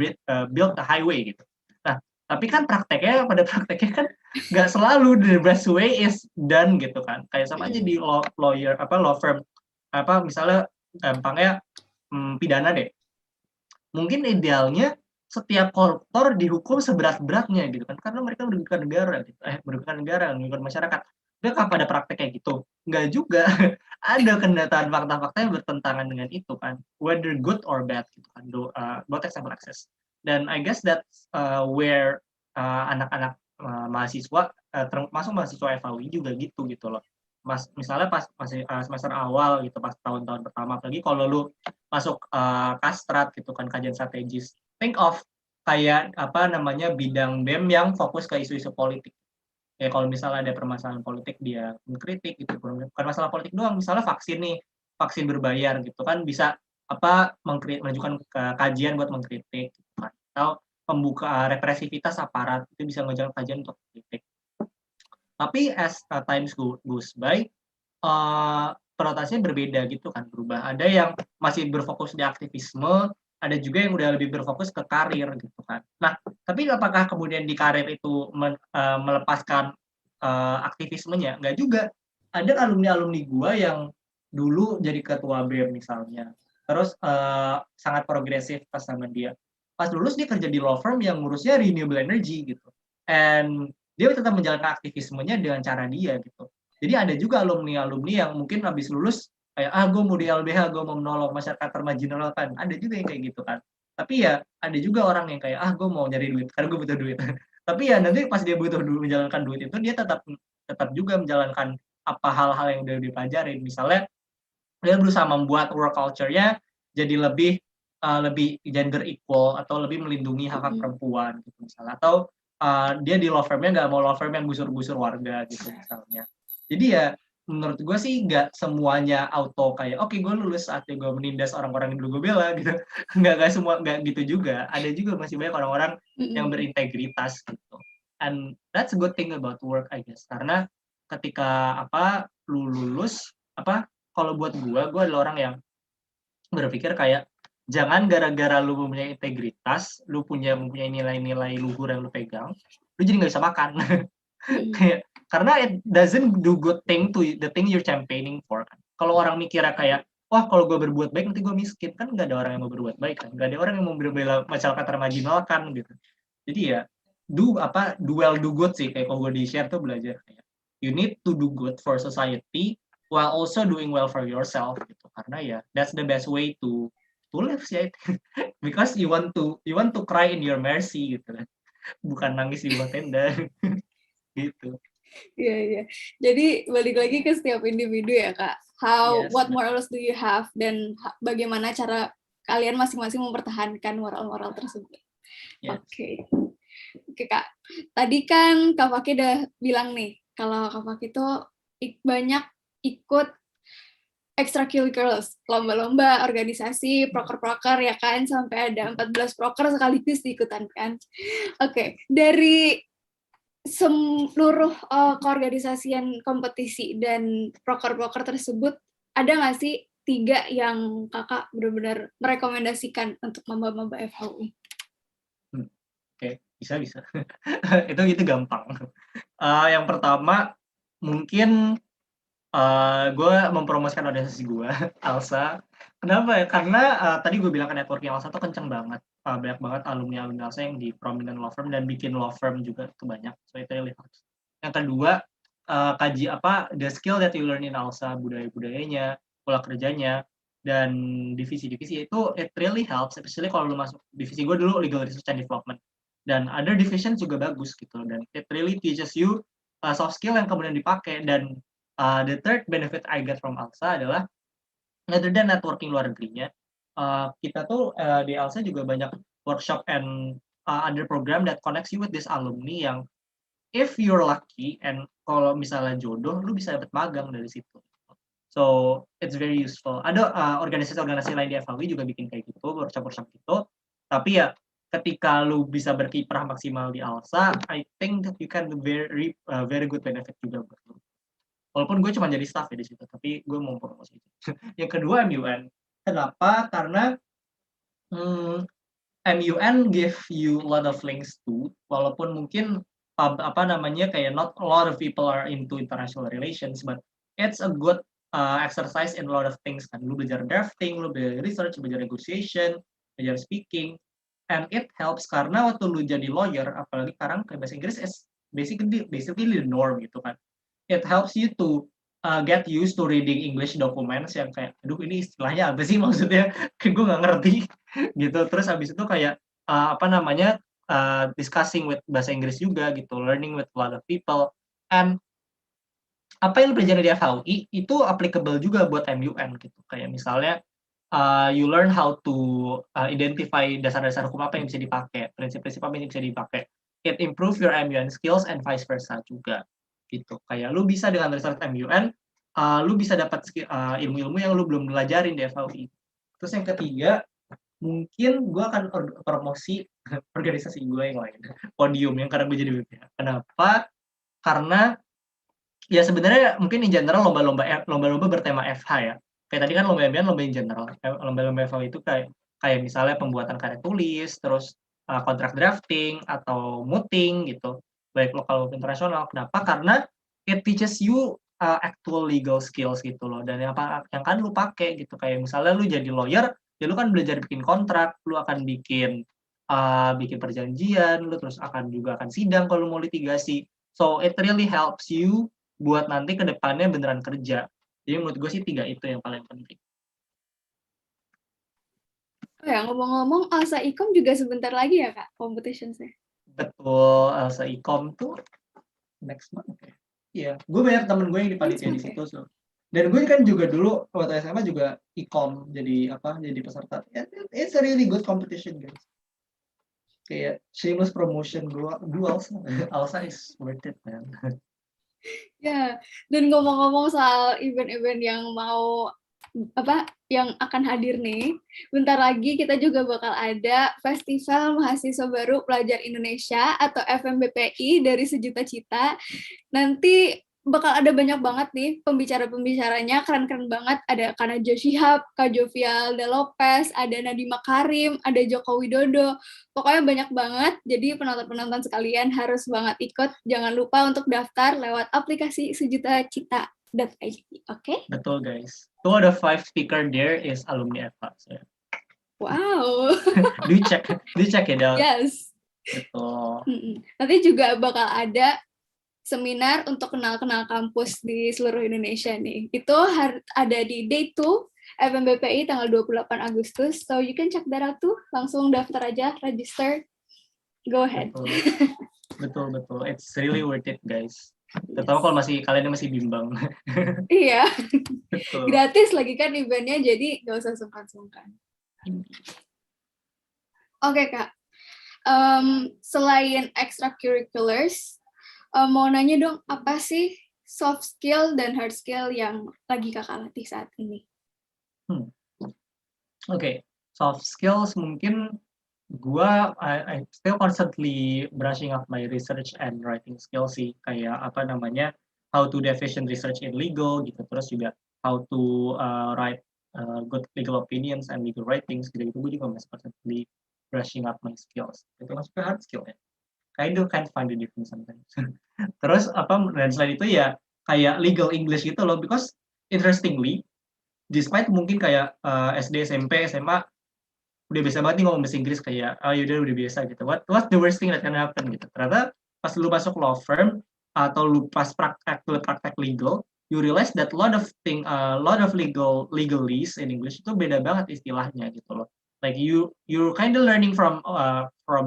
build a highway gitu. Nah, tapi kan pada prakteknya kan nggak selalu the best way is done gitu kan. Kayak sama aja di law firm misalnya gampangnya pidana deh. Mungkin idealnya setiap koruptor dihukum seberat-beratnya gitu kan, karena mereka merugikan negara gitu. Merugikan masyarakat. Tapi pada prakteknya gitu, nggak juga. Ada kenyataan fakta-fakta yang bertentangan dengan itu kan, whether good or bad gitu kan, both example access. Dan I guess that's where anak-anak mahasiswa, termasuk mahasiswa FAUI juga gitu loh. Misalnya pas masih semester awal gitu, pas tahun-tahun pertama, apalagi kalau lu masuk kastrat gitu kan, kajian strategis, think of kayak bidang BEM yang fokus ke isu-isu politik. Ya kalau misalnya ada permasalahan politik dia mengkritik gitu, bukan masalah politik doang, misalnya vaksin berbayar gitu kan, bisa mengajukan kajian buat mengkritik gitu kan. Atau pembuka represivitas aparat, itu bisa ngajukan kajian untuk kritik. Tapi as times goes by, prioritasnya berbeda gitu kan, berubah. Ada yang masih berfokus di aktivisme, ada juga yang udah lebih berfokus ke karir gitu kan. Nah, tapi apakah kemudian di karir itu melepaskan aktivismenya? Enggak juga. Ada alumni-alumni gua yang dulu jadi ketua BEM misalnya, terus sangat progresif pas sama dia. Pas lulus dia kerja di law firm yang ngurusnya renewable energy gitu. And dia tetap menjalankan aktivismenya dengan cara dia gitu. Jadi ada juga alumni-alumni yang mungkin habis lulus kayak gue mau di LBH, gue mau menolong masyarakat termarginalkan. Ada juga yang kayak gitu kan. Tapi ya ada juga orang yang kayak gue mau nyari duit karena gue butuh duit. Tapi ya nanti pas dia butuh menjalankan duit itu, dia tetap juga menjalankan hal-hal yang udah dipelajarin. Misalnya dia berusaha membuat work culture-nya jadi lebih gender equal atau lebih melindungi hak-hak perempuan gitu misalnya. Atau dia di law firm-nya nggak mau law firm yang gusur-gusur warga gitu misalnya. Jadi ya menurut gue sih nggak semuanya auto kayak oke, gue lulus saatnya gue menindas orang-orang yang dulu gue bela gitu. Nggak gitu juga. Ada juga masih banyak orang-orang yang berintegritas gitu. And that's a good thing about work I guess. Karena ketika lu lulus kalau buat gue adalah orang yang berpikir kayak jangan gara-gara lu punya integritas, lu mempunyai nilai-nilai luhur yang lu pegang, lu jadi nggak bisa makan. Karena it doesn't do good thing to the thing you're campaigning for kan. Kalau orang mikirnya kayak wah kalau gue berbuat baik nanti gue miskin, kan nggak ada orang yang mau berbuat baik kan, nggak ada orang yang mau berbela masyarakat termarginalkan gitu. Jadi ya do well do good sih, kayak kalau gue di share tuh belajar kayak you need to do good for society while also doing well for yourself gitu, karena ya that's the best way to to live sih, I think. Because you want to cry in your mercy gitu kan. Bukan nangis di bawah tenda gitu. Iya, iya. Jadi balik lagi ke setiap individu ya, Kak. Yes. What morals do you have, dan bagaimana cara kalian masing-masing mempertahankan moral-moral tersebut. Yes. Oke, Kak. Tadi kan Kak Faki udah bilang nih, kalau Kak Faki tuh banyak ikut extracurriculars, lomba-lomba, organisasi, proker-proker ya kan, sampai ada 14 proker sekaligus diikutan kan. Oke, dari seluruh keorganisasian kompetisi dan proker-proker tersebut, ada nggak sih 3 yang kakak benar-benar merekomendasikan untuk maba-maba FHUI? Oke, bisa. itu gampang. Yang pertama mungkin gue mempromosikan organisasi gue, Alsa. Kenapa ya? Karena tadi gue bilang kan networking Alsa tuh kenceng banget. Banyak banget alumni Alsa yang di prominent law firm dan bikin law firm juga tuh banyak. So itu really helps. Yang kedua, kaji the skill that you learn in Alsa, budaya-budayanya, pola kerjanya, dan divisi-divisi itu it really helps, especially kalau lu masuk divisi gue dulu legal research and development. Dan other division juga bagus gitu, dan it really teaches you soft skill yang kemudian dipakai. Dan the third benefit I get from ALSA adalah other than networking luar negerinya, kita tuh di ALSA juga banyak workshop and other program that connects you with this alumni yang if you're lucky and kalau misalnya jodoh, lu bisa dapat magang dari situ. So it's very useful. Ada organisasi-organisasi lain di FHUI juga bikin kayak gitu, workshop-workshop gitu. Tapi ya ketika lu bisa berkiprah maksimal di ALSA, I think that you can very good benefit juga buat lu. Walaupun gue cuma jadi staff ya di situ, tapi gue mau promosi itu. Yang kedua MUN. Kenapa? Karena MUN give you a lot of links too, walaupun mungkin kayak not a lot of people are into international relations, but it's a good exercise in a lot of things kan. Lu belajar drafting, lu belajar research, belajar negotiation, belajar speaking, and it helps karena waktu lu jadi lawyer, apalagi sekarang kayak bahasa Inggris is basically the norm gitu kan. It helps you to get used to reading English documents yang kayak, aduh ini istilahnya apa sih maksudnya, gue nggak ngerti gitu. Terus habis itu kayak discussing with bahasa Inggris juga gitu, learning with a lot of people, and apa yang lu pelajari di FHUI itu applicable juga buat MUN gitu. Kayak misalnya you learn how to identify dasar-dasar hukum apa yang bisa dipakai, prinsip-prinsip apa yang bisa dipakai. It improve your MUN skills and vice versa juga gitu. Kayak lu bisa dengan research MUN, lu bisa dapat ilmu-ilmu yang lu belum belajarin di FHUI. Terus yang ketiga, mungkin gue akan promosi organisasi gue yang lain, Podium, yang karena gue jadi BPH. Kenapa? Karena ya sebenarnya mungkin in general lomba-lomba bertema FH ya. Kayak tadi kan lomba MBN lomba in general. Lomba-lomba FH itu kayak misalnya pembuatan karya tulis, terus kontrak drafting atau mooting gitu, baik lokal maupun internasional. Kenapa? Karena it teaches you actual legal skills gitu loh. Dan yang kan lu pakai gitu, kayak misalnya lu jadi lawyer, ya lu kan belajar bikin kontrak, lu akan bikin perjanjian, lu terus juga akan sidang kalau mau litigasi. So it really helps you buat nanti ke depannya beneran kerja. Jadi menurut gue sih 3 itu yang paling penting. Oh ya, ngomong-ngomong, Alsa Ikom juga sebentar lagi ya, Kak, competition-nya? Betul, Alsa Ikom tuh next month ya. Iya, gue banyak temen gue yang di panitia di situ. So. Dan gue kan juga dulu waktu SMA juga Ikom jadi peserta. It's a really good competition, guys. Kayak shameless promotion gue Alsa is worth it, man. Ya, dan ngomong-ngomong soal event-event yang yang akan hadir nih, bentar lagi kita juga bakal ada Festival Mahasiswa Baru Pelajar Indonesia atau FMBPI dari Sejuta Cita. Nanti bakal ada banyak banget nih pembicara-pembicaranya, keren-keren banget. Ada Kak Najwa Shihab, Kak Jovialda Lopez, ada Nadiem Makarim, ada Joko Widodo. Pokoknya banyak banget, jadi penonton-penonton sekalian harus banget ikut. Jangan lupa untuk daftar lewat aplikasi sejutacita.id, oke? Betul, guys. Two out of 5 speaker there is alumni FH. So. Wow. do check it out. Yes. Betul. Nanti juga bakal ada seminar untuk kenal-kenal kampus di seluruh Indonesia nih. Itu ada di day 2 FMBPI tanggal 28 Agustus. So you can check that out tuh. Langsung daftar aja, register. Go ahead. Betul. It's really worth it, guys. Terutama kalau kalian masih bimbang. Iya. Betul. Gratis lagi kan eventnya, jadi gak usah sungkan-sungkan. Oke, Kak. Selain extracurriculars, mau nanya dong, apa sih soft skill dan hard skill yang lagi Kakak latih saat ini? Oke, soft skills mungkin I still constantly brushing up my research and writing skills sih, kayak how to do efficient research in legal gitu, terus juga how to write good legal opinions and legal writings gitu, gue juga masih constantly brushing up my skills. Itu masuk ke hard skill ya. I can't find the difference sometimes. Terus dan selain itu ya kayak legal English gitu loh, because interestingly, despite mungkin kayak SD, SMP, SMA udah biasa banget nih ngomong bahasa Inggris kayak yaudah udah biasa gitu. What's the worst thing that can happen gitu. Ternyata pas lu masuk law firm atau lu pas praktek legal, you realize that lot of legalese in English itu beda banget istilahnya gitu loh. Like you kind of learning from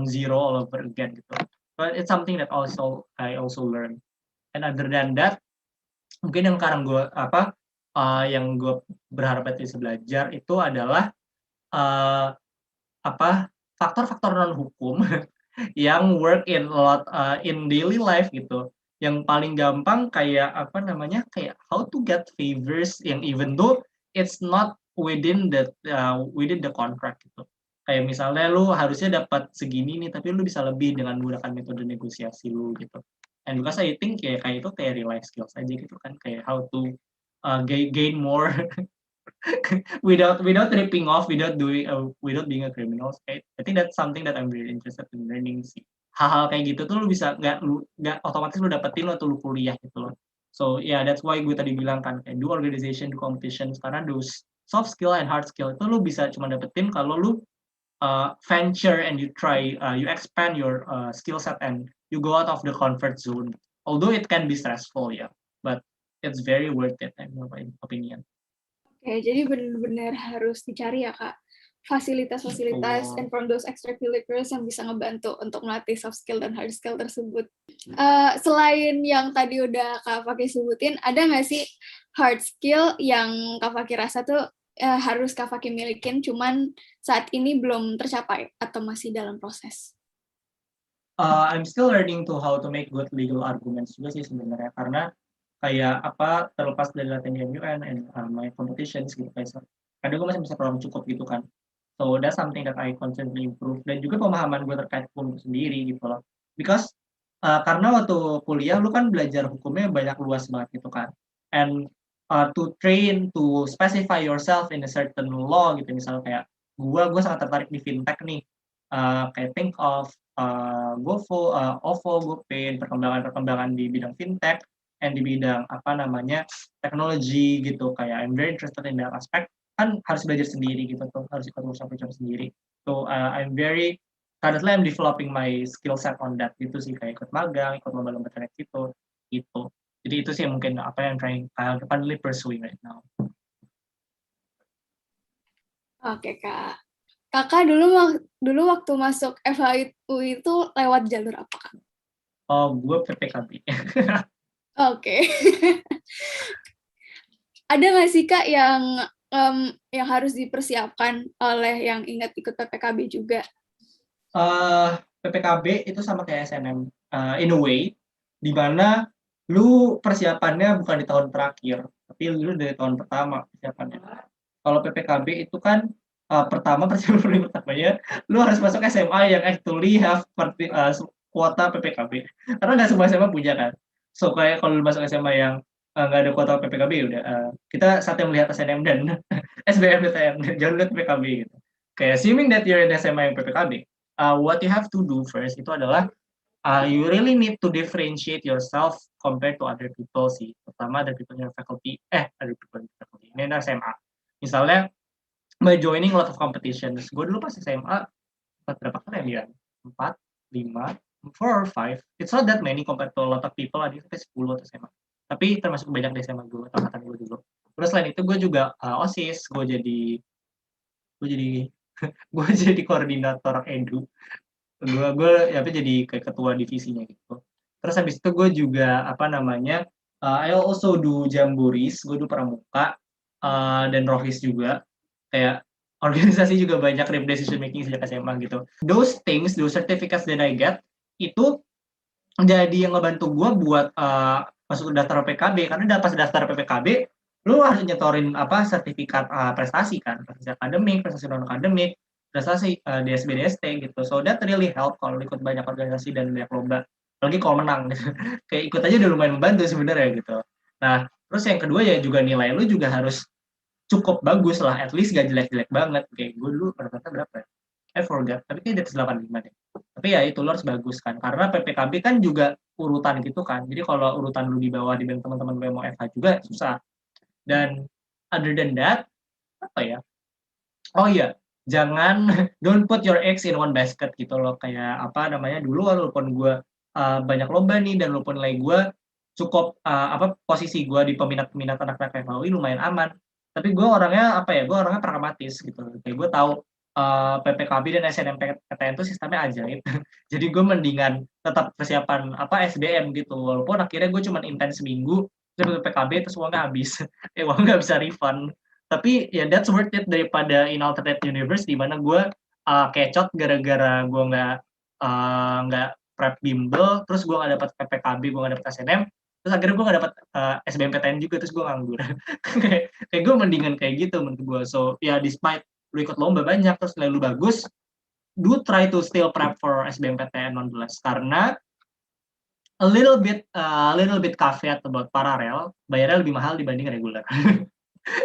zero all over again gitu. But it's something that I also learn. And other than that, mungkin yang sekarang yang gue berharap bisa belajar itu adalah faktor-faktor non hukum yang work in daily life gitu. Yang paling gampang kayak how to get favors yang even though it's not within the contract gitu. Kayak misalnya lu harusnya dapat segini nih, tapi lu bisa lebih dengan menggunakan metode negosiasi lu gitu. And because I think kayak itu kayak real life skills aja gitu kan, kayak how to gain more without ripping off, without being a criminal. I think that's something that I'm really interested in learning sih. Hal-hal kayak gitu tuh lu bisa nggak otomatis lu dapetin atau lu kuliah gitu loh. So yeah, that's why gue tadi bilang kan kayak do organization, do competition, karena those soft skill and hard skill itu lu bisa cuma dapetin kalau lu venture and you try, you expand your skill set and you go out of the comfort zone. Although it can be stressful ya, but it's very worth it in my opinion. Oke, jadi benar-benar harus dicari ya, Kak, fasilitas-fasilitas and from those extracurriculars yang bisa ngebantu untuk melatih soft skill dan hard skill tersebut. Selain yang tadi udah Kak Fakih sebutin, ada nggak sih hard skill yang Kak Fakih rasa tuh harus Kak Fakih milikin, cuman saat ini belum tercapai atau masih dalam proses? I'm still learning how to make good legal arguments juga sih sebenarnya, karena kayak terlepas dari latihan di MUN and my competitions gitu, kayak kadang gue masih bisa kurang cukup gitu kan. So that's something that I constantly improve, dan juga pemahaman gue terkait hukum sendiri gitu loh. Because karena waktu kuliah lu kan belajar hukumnya banyak luas banget gitu kan. And to train to specify yourself in a certain law gitu, misalnya kayak gue sangat tertarik di fintech nih. Kayak think of GoFo, OVO, GoPay, perkembangan di bidang fintech, and di bidang teknologi gitu, kayak I'm very interested in that aspect. Kan harus belajar sendiri gitu tuh, harus ikut workshop sendiri. So currently I'm developing my skill set on that gitu sih, kayak ikut magang, ikut lomba-lomba track gitu. Jadi itu sih mungkin yang currently pursuing right now. Oke, Kak. Kakak dulu waktu masuk FHU itu lewat jalur apa, Kak? Oh, gue PPKB. Oke. Ada nggak sih, Kak, yang harus dipersiapkan oleh yang ingat ikut PPKB juga? PPKB itu sama kayak SNM in a way, di mana lu persiapannya bukan di tahun terakhir, tapi lu dari tahun pertama persiapannya. Kalau PPKB itu kan pertama persiapan pertamanya lu harus masuk SMA yang actually have kuota PPKB, karena nggak semua SMA punya kan. So kayak kalau lu masuk SMA yang nggak ada kuota PPKB, udah kita saatnya melihat SNM dan SBMPTN, jangan lihat PPKB gitu. Kayak assuming that you're in SMA yang PPKB, what you have to do first itu adalah you really need to differentiate yourself compared to other people sih, pertama other people in your faculty, ini SMA. Misalnya by joining a lot of competitions. Gue dulu pas SMA berapa kali ya? 4, 5, 4 or 5. It's not that many compared to a lot of people, ada sampai 10 atau SMA. Tapi termasuk banyak di SMA gue, angkatan gue dulu. Terus selain itu gue juga OSIS, gue jadi gue jadi koordinator edu. Gue ya apa jadi kayak ketua divisinya gitu. Terus habis itu gue juga apa namanya I also do jamborees, gue do pramuka dan rohis juga. Kayak organisasi juga banyak rep decision making sejak SMA gitu. Those things, those certificates that I get itu jadi yang ngebantu gue buat masuk ke daftar PKB, karena pas daftar PPKB lu harus nyetorin apa sertifikat prestasi kan, prestasi akademik, prestasi non akademik, prestasi DSB DST gitu. So that really help kalau ikut banyak organisasi dan banyak lomba, apalagi kalau menang gitu. Kayak ikut aja udah lumayan membantu sebenarnya gitu. Nah terus yang kedua ya juga nilai lu juga harus cukup bagus lah, at least gak jelek-jelek banget. Kayak gue dulu rata-rata berapa ya? I forgot, tapi kayak di atas 85 deh. Tapi ya itu lo harus bagus kan, karena PPKB kan juga urutan gitu kan. Jadi kalau urutan lu di bawah dibanding teman-teman gue yang mau FH juga susah. Dan other than that, apa ya? Oh iya, jangan don't put your eggs in one basket gitu loh. Kayak apa namanya dulu walaupun gue banyak lomba nih dan walaupun nilai gue cukup apa posisi gue di peminat-peminat anak-anak FHUI lumayan aman. Tapi gue orangnya apa ya? Gue orangnya pragmatis gitu. Kayak gue tahu PPKB dan SNMPTN itu sistemnya ajaib. Jadi gue mendingan tetap persiapan apa SBM gitu. Walaupun akhirnya gue cuma intens seminggu, terus PPKB terus uangnya habis. Uang nggak bisa refund. Tapi ya that's worth it daripada in alternate universe di mana gue kecot gara-gara gue nggak prep bimbel, terus gue nggak dapat PPKB, gue nggak dapat SNM, terus akhirnya gue nggak dapat SBMPTN juga, terus gue nganggur. kayak gue mendingan kayak gitu menurut gue. So ya despite lu ikut lomba banyak terus nilai lu bagus, do try to still prep for SBMPTN 16 karena a little bit caveat about paralel, bayarnya lebih mahal dibanding reguler.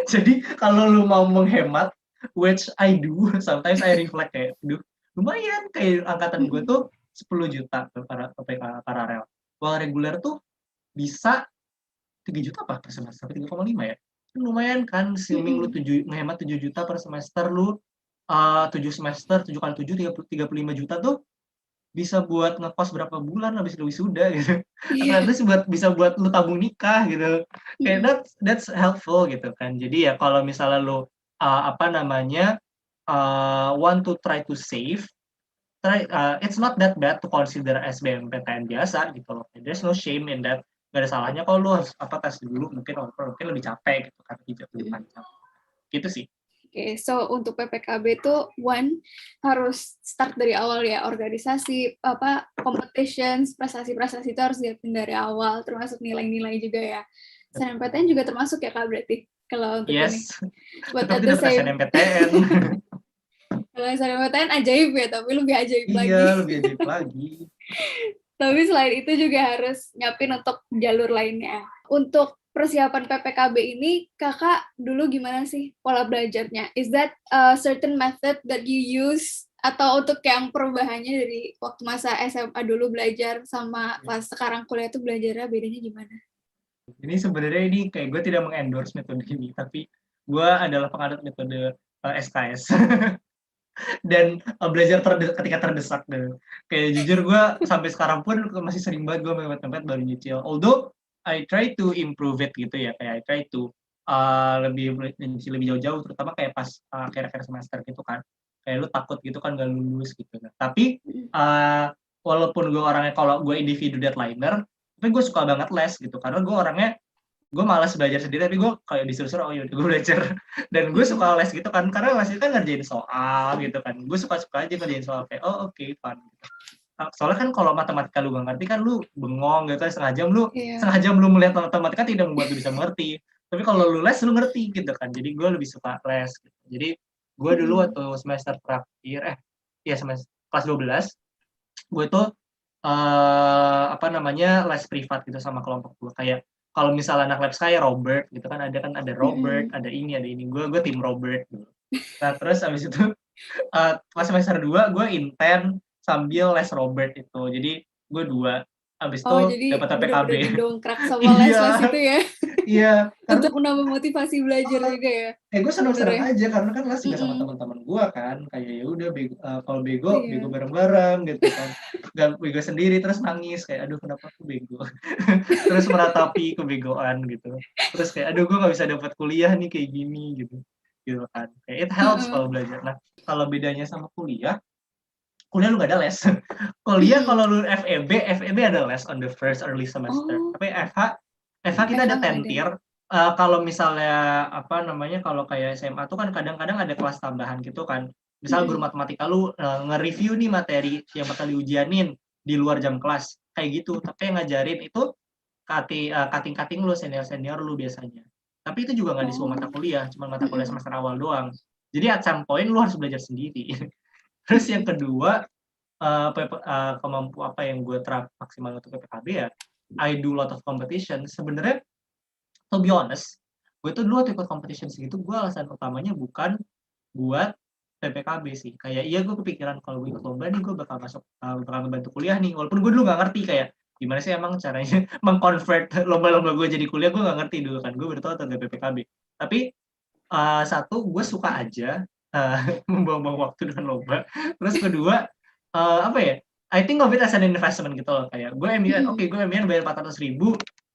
Jadi kalau lu mau menghemat, which I do, sometimes I reflect kayak, duh, lumayan kayak angkatan gue tuh 10 juta tuh para PPK paralel. Kalau reguler tuh bisa 3 juta apa per semester? 3,5 ya? Lumayan kan, assuming lu menghemat 7 juta per semester, lu 7 semester, 7 kali 7, 35 juta tuh bisa buat ngekos berapa bulan habis lu wisuda gitu. Atau Iya. least bisa buat lu tabung nikah gitu. Kayak that's helpful gitu kan. Jadi ya kalau misalnya lu apa namanya want to try to save, it's not that bad to consider SBMPTN biasa gitu loh. There's no shame in that. Gak ada salahnya kalau lu harus apa tes dulu mungkin lebih capek gitu kan hijab lebih panjang. Gitu sih. Oke, so untuk PPKB itu one harus start dari awal ya, organisasi apa competitions, prestasi-prestasi itu harus diatin dari awal, termasuk nilai-nilai juga ya. SNMPTN juga termasuk ya Kak berarti kalau untuk ini. Yes. But Tapi at the tidak same, SNMPTN. kalau SNMPTN ajaib ya, tapi lebih ajaib lagi. Iya, lebih ajaib lagi. Tapi selain itu juga harus nyiapin untuk jalur lainnya. Untuk persiapan PPKB ini, kakak dulu gimana sih pola belajarnya? Is that a certain method that you use? Atau untuk yang perubahannya dari waktu masa SMA dulu belajar sama pas sekarang kuliah tuh belajarnya bedanya gimana? Ini sebenarnya ini kayak gue tidak mengendorse metode ini, tapi gue adalah penganut metode SKS. Dan belajar ketika terdesak gitu. Kayak jujur gue sampai sekarang pun masih sering banget gue mepet-mepet baru nyicil. Although I try to improve it gitu ya, kayak I try to lebih jauh-jauh, terutama kayak pas akhir-akhir semester gitu kan. Kayak lu takut gitu kan gak lulus gitu. Nah, tapi walaupun gue orangnya kalau gue individu deadlineer, tapi gue suka banget les gitu karena gue malas belajar sendiri tapi gue kayak disuruh-suruh yaudah gue belajar dan gue suka les gitu kan karena les itu kan ngerjain soal gitu kan gue suka aja ngerjain soal kayak okay, fun gitu. Soalnya kan kalau matematika lu gak ngerti kan lu bengong gitu setengah jam lu melihat matematika tidak membuat lu bisa mengerti, tapi kalau lu les lu ngerti gitu kan, jadi gue lebih suka les gitu. Jadi gue dulu waktu semester terakhir semester kelas 12 gue tuh apa namanya les privat gitu sama kelompok gue. Kayak kalau misalnya anak lab kayak Robert gitu kan ada Robert, ada ini gue tim Robert gitu. Nah terus abis itu pas semester 2 gue intern sambil les Robert itu, jadi gue 2 abis itu jadi dapat PKB. bener-bener didongkrak sama les-les itu ya. Iya, karena Untuk menambah motivasi belajar juga ya. gue seneng-seneng Sebenarnya. aja karena kan les juga sama Mm-mm. teman-teman gue kan, kayak ya udah kalau bego Iya. bareng-bareng gitu kan, nggak bego sendiri terus nangis kayak aduh kenapa aku bego, terus meratapi kebegoan gitu, terus kayak aduh gue nggak bisa dapat kuliah nih kayak gini gitu, gitu kan, kayak it helps Heeh. kalau belajar. Nah kalau bedanya sama kuliah lu nggak ada les. Kuliah Mm-mm. kalau lu FEB ada les on the first early semester. Oh, Tapi FH kita FH ada nggak ada. tentir. Kalau misalnya apa namanya kalau kayak SMA tuh kan kadang-kadang ada kelas tambahan gitu kan. Misal guru Mm-mm. matematika lu nge-review nih materi yang bakal diujianin di luar jam kelas kayak gitu. Tapi yang ngajarin itu cutting-cutting lu, senior-senior lu biasanya. Tapi itu juga nggak di semua mata Oh. kuliah, cuma mata kuliah Mm-mm. semester awal doang. Jadi at some point lu harus belajar sendiri. Terus yang Mm-mm. kedua, kemampu apa yang gue terap maksimal untuk PPKB ya, I do lot of competition. Sebenarnya, to be honest, gue tuh dulu waktu ikut competition segitu, gue alasan utamanya bukan buat PPKB sih. Kayak iya gue kepikiran kalau gue ikut lomba nih, gue bakal masuk, bakal ngebantu kuliah nih. Walaupun gue dulu nggak ngerti kayak gimana sih emang caranya mengconvert lomba-lomba gue jadi kuliah, gue nggak ngerti dulu kan. Gue baru tahu tentang PPKB. Tapi satu, gue suka aja membuang-buang waktu dengan lomba. Terus kedua, apa ya? I think of it as an investment gitu loh. Kayak gue MBN, oke, Mm-mm. gue MBN bayar 400.000.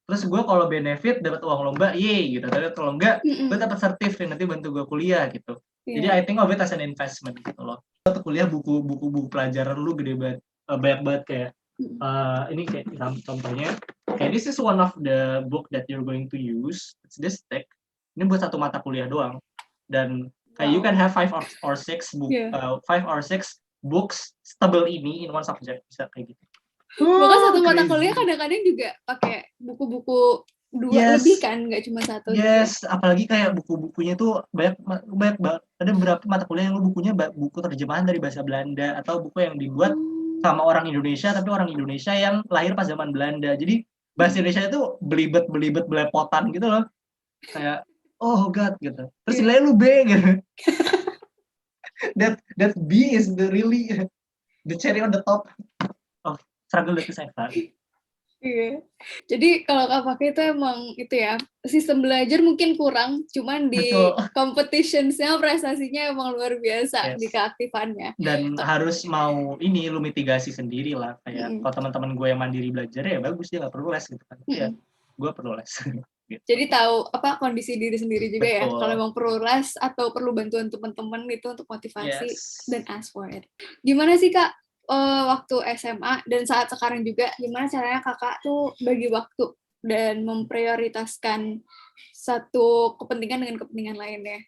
Terus gue kalau benefit dapat uang lomba, yeay gitu. Tapi kalau enggak, gue Mm-mm. dapat sertif yang nanti bantu gue kuliah gitu. Jadi Iya. I think of it as an investment gitu loh. Waktu kuliah buku pelajaran lu gede banget, banyak banget kayak Mm-mm. ini kayak contohnya, kayak this is one of the book that you're going to use. It's this thick. Ini buat satu mata kuliah doang. Dan kayak you can Wow. have Iya. 5 or 6 books stable ini in one subject, bisa kayak gitu. Bahkan satu mata kuliah Crazy. kadang-kadang juga pakai buku-buku dua lebih Yes, kan, nggak cuma satu juga. yes. Apalagi kayak buku-bukunya tuh banyak banget. Ada beberapa mata kuliah yang lu bukunya buku terjemahan dari bahasa Belanda atau buku yang dibuat Oh. sama orang Indonesia tapi orang Indonesia yang lahir pas zaman Belanda. Jadi bahasa Mm-mm. Indonesia itu belibet belepotan gitu loh. Kayak oh god gitu. Terus Iya. nilai lu B gitu. That B is the really the cherry on the top of struggle that saya had. Iya. Jadi kalau Kak Fakih itu emang itu ya, sistem belajar mungkin kurang, cuman di Betul. competitions-nya prestasinya emang luar biasa di Yes. keaktifannya. Dan harus mau ini lu mitigasi sendiri lah. Kayak Mm-mm. kalau teman-teman gue yang mandiri belajar ya bagus, dia nggak perlu les gitu kan. Tapi ya Mm-mm. gue perlu les. Gitu. Jadi tahu apa kondisi diri sendiri juga ya. Kalau Betul. emang perlu les atau perlu bantuan teman-teman itu untuk motivasi dan Yes. ask for it. Gimana sih Kak waktu SMA dan saat sekarang juga, gimana caranya Kakak tuh bagi waktu dan memprioritaskan satu kepentingan dengan kepentingan lainnya?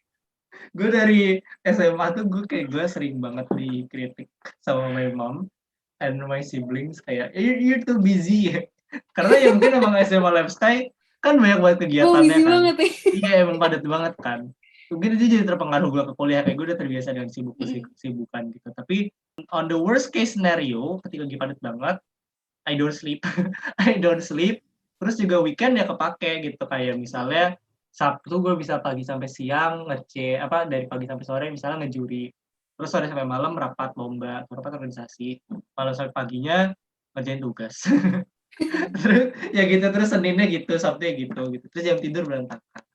Gue dari SMA tuh gue sering banget dikritik sama my mom and my siblings kayak you're too busy. Karena ya mungkin emang SMA lifestyle kan banyak banget Oh, kegiatannya busy kan. banget ya. Iya emang padat banget kan. Mungkin itu jadi terpengaruh gue ke kuliah, kayak gue udah terbiasa dengan kesibukan gitu. Tapi on the worst case scenario, ketika lagi padat banget, I don't sleep. I don't sleep. Terus juga weekend ya kepake gitu, kayak misalnya Sabtu gue bisa pagi sampai siang dari pagi sampai sore misalnya ngejuri. Terus sore sampai malam rapat lomba, rapat organisasi. Malam sampai paginya ngerjain tugas. Terus ya gitu, terus Seninnya gitu, Sabtunya gitu. Terus jam tidur berantakan.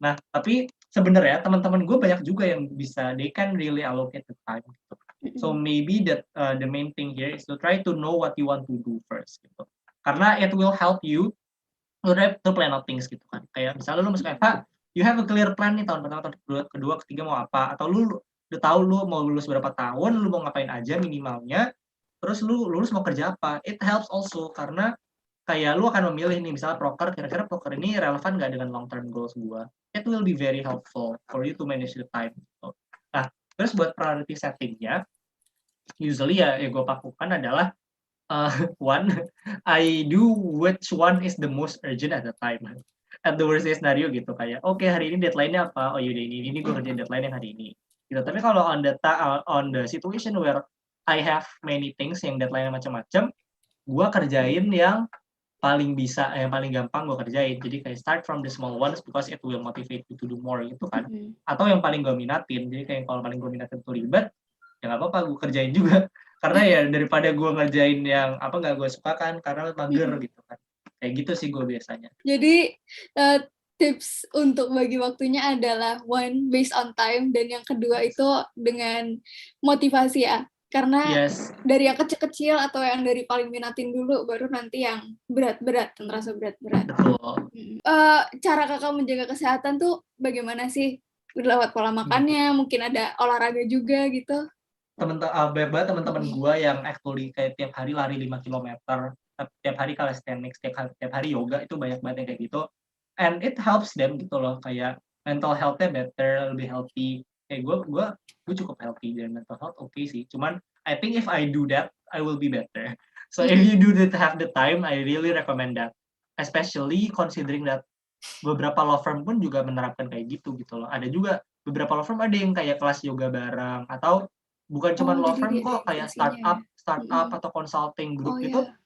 Nah, tapi sebenarnya teman-teman gue banyak juga yang bisa, they can really allocate the time gitu. So maybe that the main thing here is to try to know what you want to do first gitu. Karena it will help you to plan out things gitu kan. Kayak misalnya lu masuk FH, you have a clear plan nih tahun pertama, tahun kedua, ketiga mau apa, atau lu udah tahu lu mau lulus berapa tahun, lu mau ngapain aja minimalnya, terus lu lulus mau kerja apa. It helps also karena kayak lu akan memilih nih misalnya proker, kira-kira proker ini relevan nggak dengan long term goals gua. It will be very helpful for you to manage the time gitu. Nah, terus buat priority settingnya, usually ya gue pakukan adalah one, I do which one is the most urgent at the time. At the worst case scenario gitu, kayak oke, hari ini deadline-nya apa? Oh yaudah ini gue kerjain deadline yang hari ini. Gitu. Tapi kalau on the situation where I have many things yang deadline-nya macam-macam, gue kerjain yang yang paling gampang gue kerjain. Jadi kayak start from the small ones because it will motivate you to do more gitu kan. Atau yang paling gue minatin. Jadi kayak kalau paling gue minatin itu ribet, ya nggak apa-apa gue kerjain juga. Karena ya daripada gue ngerjain yang nggak gue suka kan, karena mager gitu kan. Kayak gitu sih gue biasanya. Jadi tips untuk bagi waktunya adalah one, based on time, dan yang kedua itu dengan motivasi ya. Karena Yes, dari yang kecil-kecil atau yang dari paling minatin dulu, baru nanti yang berat-berat, yang terasa berat-berat. betul. Cara kakak menjaga kesehatan tuh bagaimana sih? Lewat pola makannya, mungkin ada olahraga juga gitu. Banyak banget teman-teman gue yang actually kayak tiap hari lari 5 kilometer, tiap hari calisthenics, tiap hari yoga, itu banyak banget yang kayak gitu. And it helps them gitu loh, kayak mental health-nya better, lebih healthy. Kayak gue cukup healthy dan mental health oke sih. Cuman I think if I do that, I will be better. So if you do that have the time, I really recommend that. Especially considering that beberapa law firm pun juga menerapkan kayak gitu loh. Ada juga beberapa law firm ada yang kayak kelas yoga bareng, atau bukan cuma law Jadi firm ada kok, kayak edukasinya ya. startup atau consulting Oh group itu ya.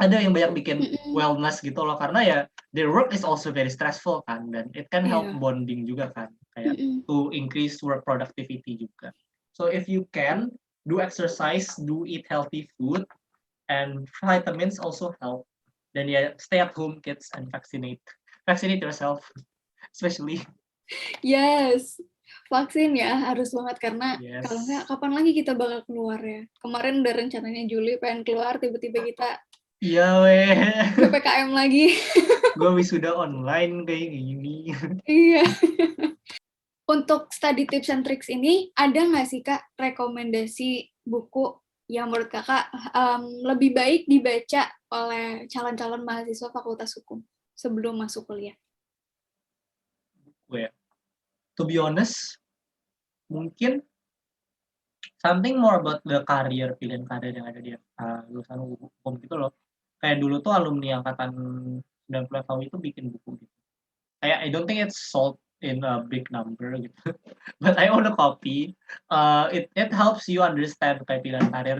ada yang banyak bikin wellness gitu loh, karena ya their work is also very stressful kan, dan it can help Iya. bonding juga kan, kayak to increase work productivity juga. So if you can do exercise, do eat healthy food, and vitamins also help. Dan ya stay at home kids and vaccinate yourself, especially. Yes. Vaksin ya harus banget, karena kalau enggak Yes. kapan lagi kita bakal keluar ya. Kemarin udah rencananya Juli pengen keluar, tiba-tiba kita Iya weh. PPKM lagi. Gue wisuda online kayak gini. Iya. Untuk study tips and tricks ini, ada nggak sih Kak rekomendasi buku yang menurut Kakak lebih baik dibaca oleh calon-calon mahasiswa Fakultas Hukum sebelum masuk kuliah? Gue, to be honest, mungkin something more about the career, pilihan karir yang ada di lulusan hukum gitu loh. Kayak dulu tuh alumni angkatan 90 tahun itu bikin buku gitu. Kayak I don't think it's sold in a big number gitu. But I own a copy. It helps you understand kayak pilihan karir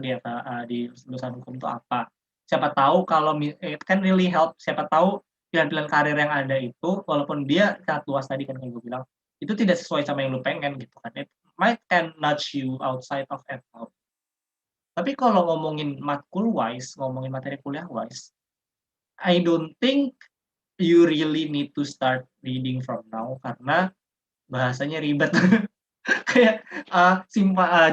di lulusan hukum itu apa. Siapa tahu kalau it can really help. Siapa tahu pilihan-pilihan karir yang ada itu, walaupun dia sangat luas tadi kan kayak gue bilang, itu tidak sesuai sama yang lu pengen gitu kan. It might can nudge you outside of FH. Tapi kalau ngomongin matkul wise, ngomongin materi kuliah wise, I don't think you really need to start reading from now karena bahasanya ribet. Kayak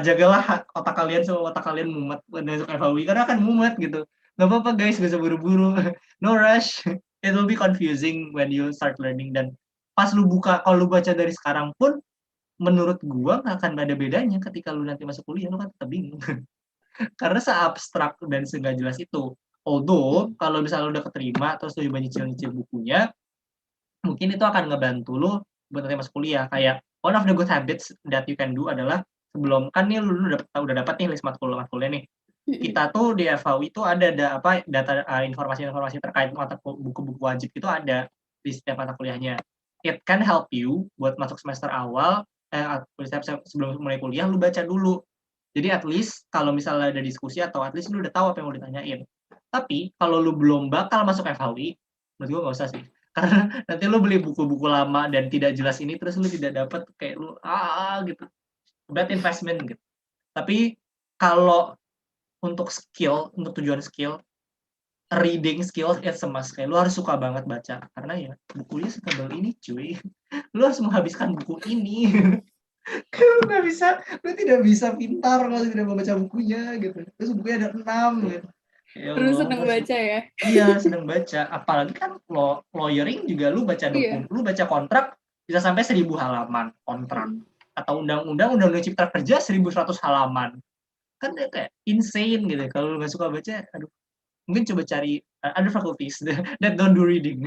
jagalah otak kalian sama otak kalian mumet masuk FHW karena akan mumet gitu. Gak apa-apa guys, gak usah buru-buru. No rush. It will be confusing when you start learning, dan pas lu buka, kalau lu baca dari sekarang pun menurut gua gak akan ada bedanya ketika lu nanti masuk kuliah, lu kan tetap bingung. Karena seabstrak dan segak jelas itu. Although kalau misalnya lu udah keterima terus lu coba nyicil-nyicil bukunya, mungkin itu akan ngebantu lu buat nanti masuk kuliah. Kayak one of the good habits that you can do adalah sebelum kan nih lu udah dapat nih list matkulnya nih. Kita tuh di FHW itu ada data informasi-informasi terkait buku-buku wajib itu ada di setiap mata kuliahnya. It can help you buat masuk semester awal, sebelum mulai kuliah lu baca dulu. Jadi at least kalau misalnya ada diskusi atau at least lu udah tahu apa yang mau ditanyain. Tapi kalau lu belum bakal masuk FHW, menurut gua nggak usah sih. Karena nanti lu beli buku-buku lama dan tidak jelas ini terus lu tidak dapat, kayak lu gitu. Bad investment gitu. Tapi kalau untuk tujuan skill, reading skill it's a must. Kayak lu harus suka banget baca karena ya bukunya setebal ini cuy. Lu harus menghabiskan buku ini. Lu tidak bisa pintar kalau tidak membaca bukunya gitu. Terus bukunya ada 6 gitu. Ya Terus Allah, seneng baca ya? iya seneng baca. Apalagi kan lawyering juga lu baca Iya. lu baca kontrak bisa sampai 1000 halaman kontrak. Atau undang-undang cipta kerja 1100 halaman. Kan kayak insane gitu. Kalau lu nggak suka baca, aduh, mungkin coba cari other faculties that don't do reading.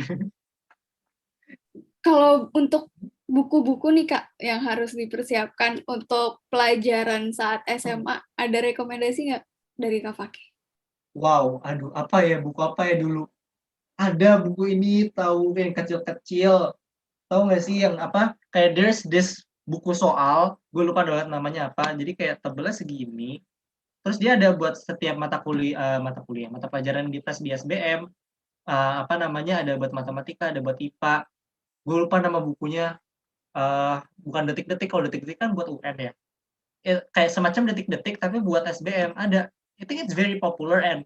Kalau untuk buku-buku nih Kak yang harus dipersiapkan untuk pelajaran saat SMA, ada rekomendasi nggak dari Kak Fakih? Wow, aduh, buku apa ya dulu? Ada buku ini, tahu yang kecil-kecil. Tahu nggak sih yang kayak there's this buku soal, gue lupa banget namanya apa. Jadi kayak tebelnya segini. Terus dia ada buat setiap mata pelajaran di tes di SBM. Ada buat matematika, ada buat IPA. Gue lupa nama bukunya. Bukan detik-detik, kalau detik-detik kan buat UN ya. Kayak semacam detik-detik tapi buat SBM ada. I think it's very popular, and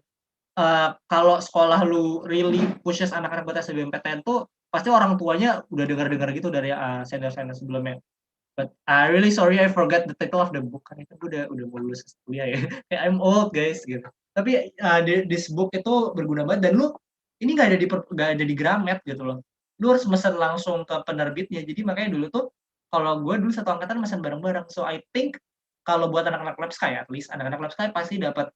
kalau sekolah lu really pushes anak-anak buat SBMPTN tuh pasti orang tuanya udah dengar-dengar gitu dari senior-senior sebelumnya. But really sorry I forgot the title of the book, kan itu udah mau lulus kuliah ya. Kayak I'm old guys gitu. Tapi this book itu berguna banget, dan lu ini nggak ada di Gramet gitu loh. Lu harus mesen langsung ke penerbitnya. Jadi makanya dulu tuh kalau gue dulu satu angkatan mesen bareng-bareng. So I think kalau buat anak-anak lab sky, at least anak-anak lab sky pasti dapat,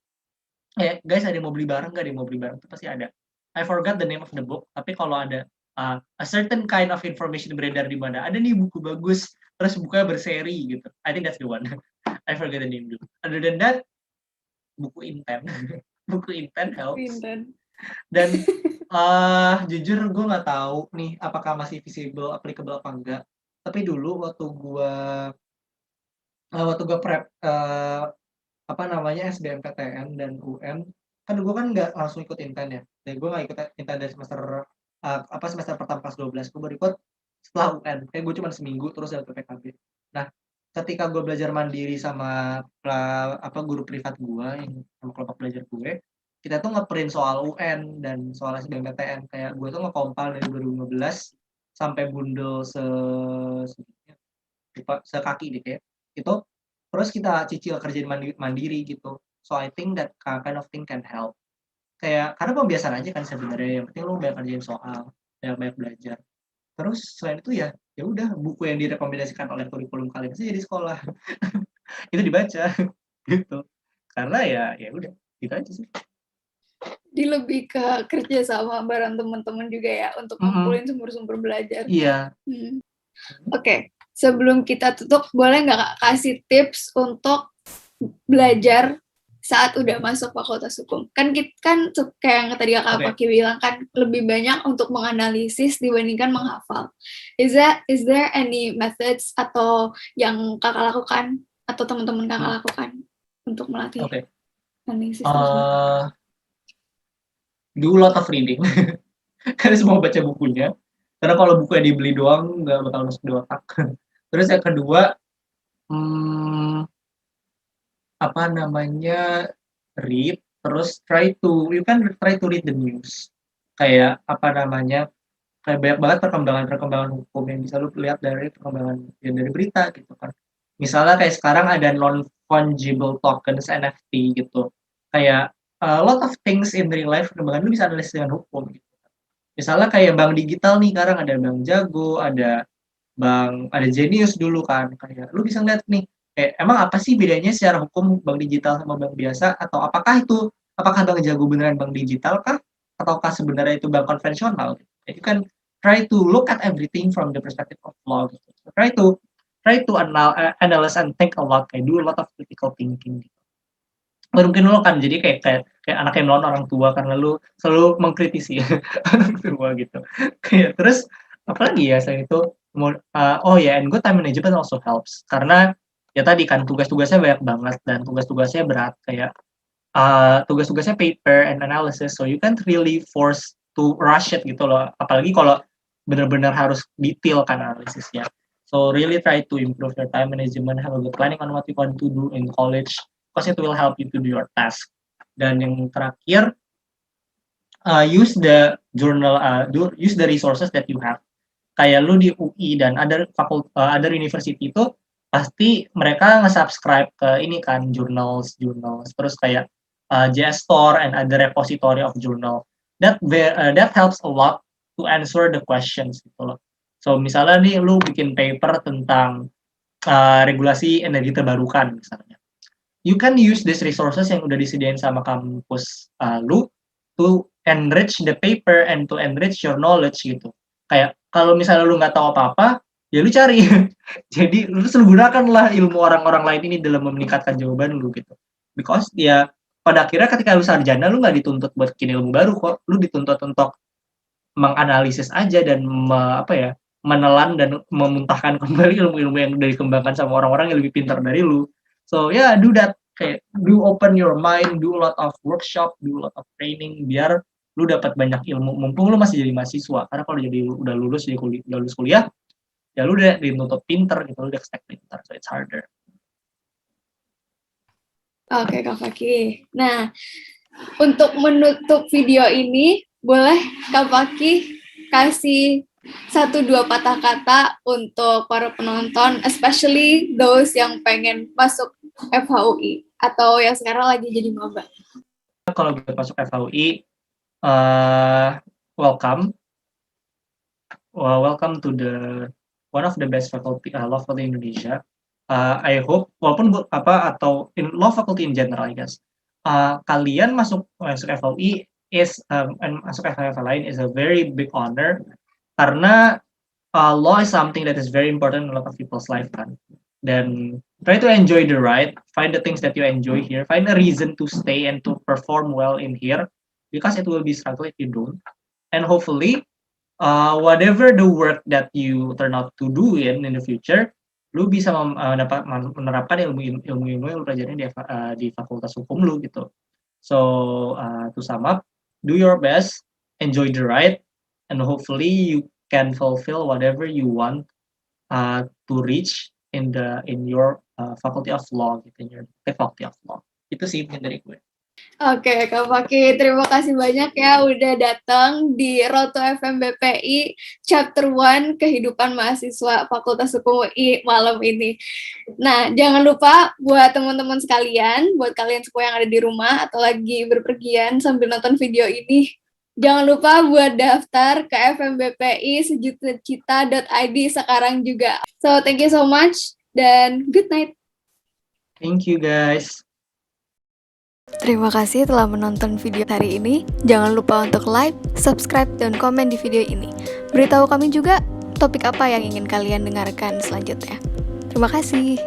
guys ada yang mau beli bareng nggak, ada yang mau beli bareng, itu pasti ada. I forgot the name of the book, tapi kalau ada a certain kind of information beredar di mana ada nih buku bagus, terus bukunya berseri gitu, I think that's the one. I forget the name dulu. Other than that, buku Inten. Buku Inten helps. Pinten. Dan jujur gue nggak tahu nih apakah masih visible, applicable apa enggak. Tapi dulu waktu gue prep apa namanya SBMPTN dan UN, kan gue kan nggak langsung ikut Inten ya. Dan gue nggak ikut Inten dari semester pertama kelas 12. Gue baru ikut setelah UN. Kayak gue cuma seminggu terus dapet PKB. Nah, ketika gue belajar mandiri sama guru privat gue yang sama kelompok belajar gue, kita tuh ngeprint soal UN dan soal SBMPTN. Kayak gue tuh ngekompil dari 2015 sampai bundel sekaki gitu ya. Itu terus kita cicil kerjain mandiri gitu. So I think that kind of thing can help. Kayak karena pembiasaan aja kan sebenarnya, yang penting lu banyak kerjain soal, banyak belajar. Terus selain itu ya udah buku yang direkomendasikan oleh kurikulum kalian saja di sekolah. Itu dibaca gitu. Karena ya udah gitu aja sih. Jadi lebih ke kerja sama bareng teman-teman juga ya untuk ngumpulin sumber-sumber belajar. Iya. Oke, sebelum kita tutup, boleh nggak Kak kasih tips untuk belajar saat udah masuk fakultas hukum? Kan kita kan kayak yang tadi Kak Paki bilang kan lebih banyak untuk menganalisis dibandingkan menghafal. Is there any methods atau yang Kakak lakukan atau teman-teman Kakak lakukan untuk melatih analisis tersebut? Do a lot of reading. Kan semua baca bukunya. Karena kalau bukunya dibeli doang nggak bakal masuk di otak. Terus yang kedua, apa namanya, read, terus you can try to read the news. Kayak apa namanya, kayak banyak banget perkembangan hukum yang bisa lu lihat dari perkembangan ya dari berita gitu kan. Misalnya kayak sekarang ada non-fungible tokens NFT gitu. Kayak a lot of things in real life perkembangan lu bisa analisis dengan hukum gitu. Misalnya kayak bank digital nih, sekarang ada Bank Jago, ada Genius dulu kan. Kayak lu bisa lihat nih, emang apa sih bedanya secara hukum bank digital sama bank biasa, atau apakah Bank Jago beneran bank digital kah, ataukah sebenarnya itu bank konvensional? Jadi kan try to look at everything from the perspective of law gitu. So, try to analyze and think a lot, kayak do a lot of critical thinking gitu. Mungkin lo kan jadi kayak anak yang melawan orang tua karena lu selalu mengkritisi orang tua gitu. Kayak terus apalagi ya selain itu, and good time management also helps, karena ya tadi kan tugas-tugasnya banyak banget dan tugas-tugasnya berat, kayak tugas-tugasnya paper and analysis, so you can't really force to rush it gitu loh, apalagi kalau benar-benar harus detail kan analisisnya. So really try to improve your time management, have a good planning on what you want to do in college, because it will help you to do your task. Dan yang terakhir, use the resources that you have. Kayak lu di UI dan other university itu pasti mereka nge-subscribe ke ini kan, journals, terus kayak JSTOR and other repository of journal. That helps a lot to answer the questions gitu loh. So misalnya nih lu bikin paper tentang regulasi energi terbarukan misalnya. You can use these resources yang udah disediain sama kampus lu to enrich the paper and to enrich your knowledge gitu. Kayak kalau misalnya lu nggak tahu apa-apa, ya lu cari. Jadi lu gunakanlah ilmu orang-orang lain ini dalam meningkatkan jawaban lu gitu. Because ya pada akhirnya ketika lu sarjana, lu nggak dituntut buat bikin ilmu baru kok. Lu dituntut untuk menganalisis aja dan menelan dan memuntahkan kembali ilmu-ilmu yang udah dikembangkan sama orang-orang yang lebih pintar dari lu. So yeah, do that. Kayak do open your mind, do a lot of workshop, do a lot of training, biar lu dapat banyak ilmu. Mumpung lu masih jadi mahasiswa, karena kalau jadi udah lulus kuliah, ya lu udah dituntut pinter gitu, lu udah expect pinter, so it's harder. Oke, Kak Faki. Nah, untuk menutup video ini, boleh Kak Faki kasih Satu dua patah kata untuk para penonton, especially those yang pengen masuk FHUI atau yang sekarang lagi jadi maba. Kalau buat masuk FHUI, welcome to the one of the best faculty law faculty Indonesia. I hope walaupun atau in law faculty in general, I guess, kalian masuk FHUI masuk FH lain is a very big honor karena law is something that is very important in a lot of people's life kan. Dan try to enjoy the ride, find the things that you enjoy here, find a reason to stay and to perform well in here because it will be struggle if you don't. And hopefully whatever the work that you turn out to do in the future, lu bisa menerapkan ilmu yang lu pelajarin di fakultas hukum lu gitu. So to sum up, do your best, enjoy the ride, and hopefully you can fulfill whatever you want to reach in your faculty of law gitu, in your faculty of law. Itu sih dari gue. Oke, Kak Fakih, terima kasih banyak ya udah datang di Road to FMBPI Chapter 1 Kehidupan Mahasiswa Fakultas Hukum UI malam ini. Nah, jangan lupa buat teman-teman sekalian, buat kalian semua yang ada di rumah atau lagi berpergian sambil nonton video ini, jangan lupa buat daftar ke FMBPI sejutacita.id sekarang juga. So, thank you so much dan good night. Thank you guys. Terima kasih telah menonton video hari ini. Jangan lupa untuk like, subscribe, dan komen di video ini. Beritahu kami juga topik apa yang ingin kalian dengarkan selanjutnya. Terima kasih.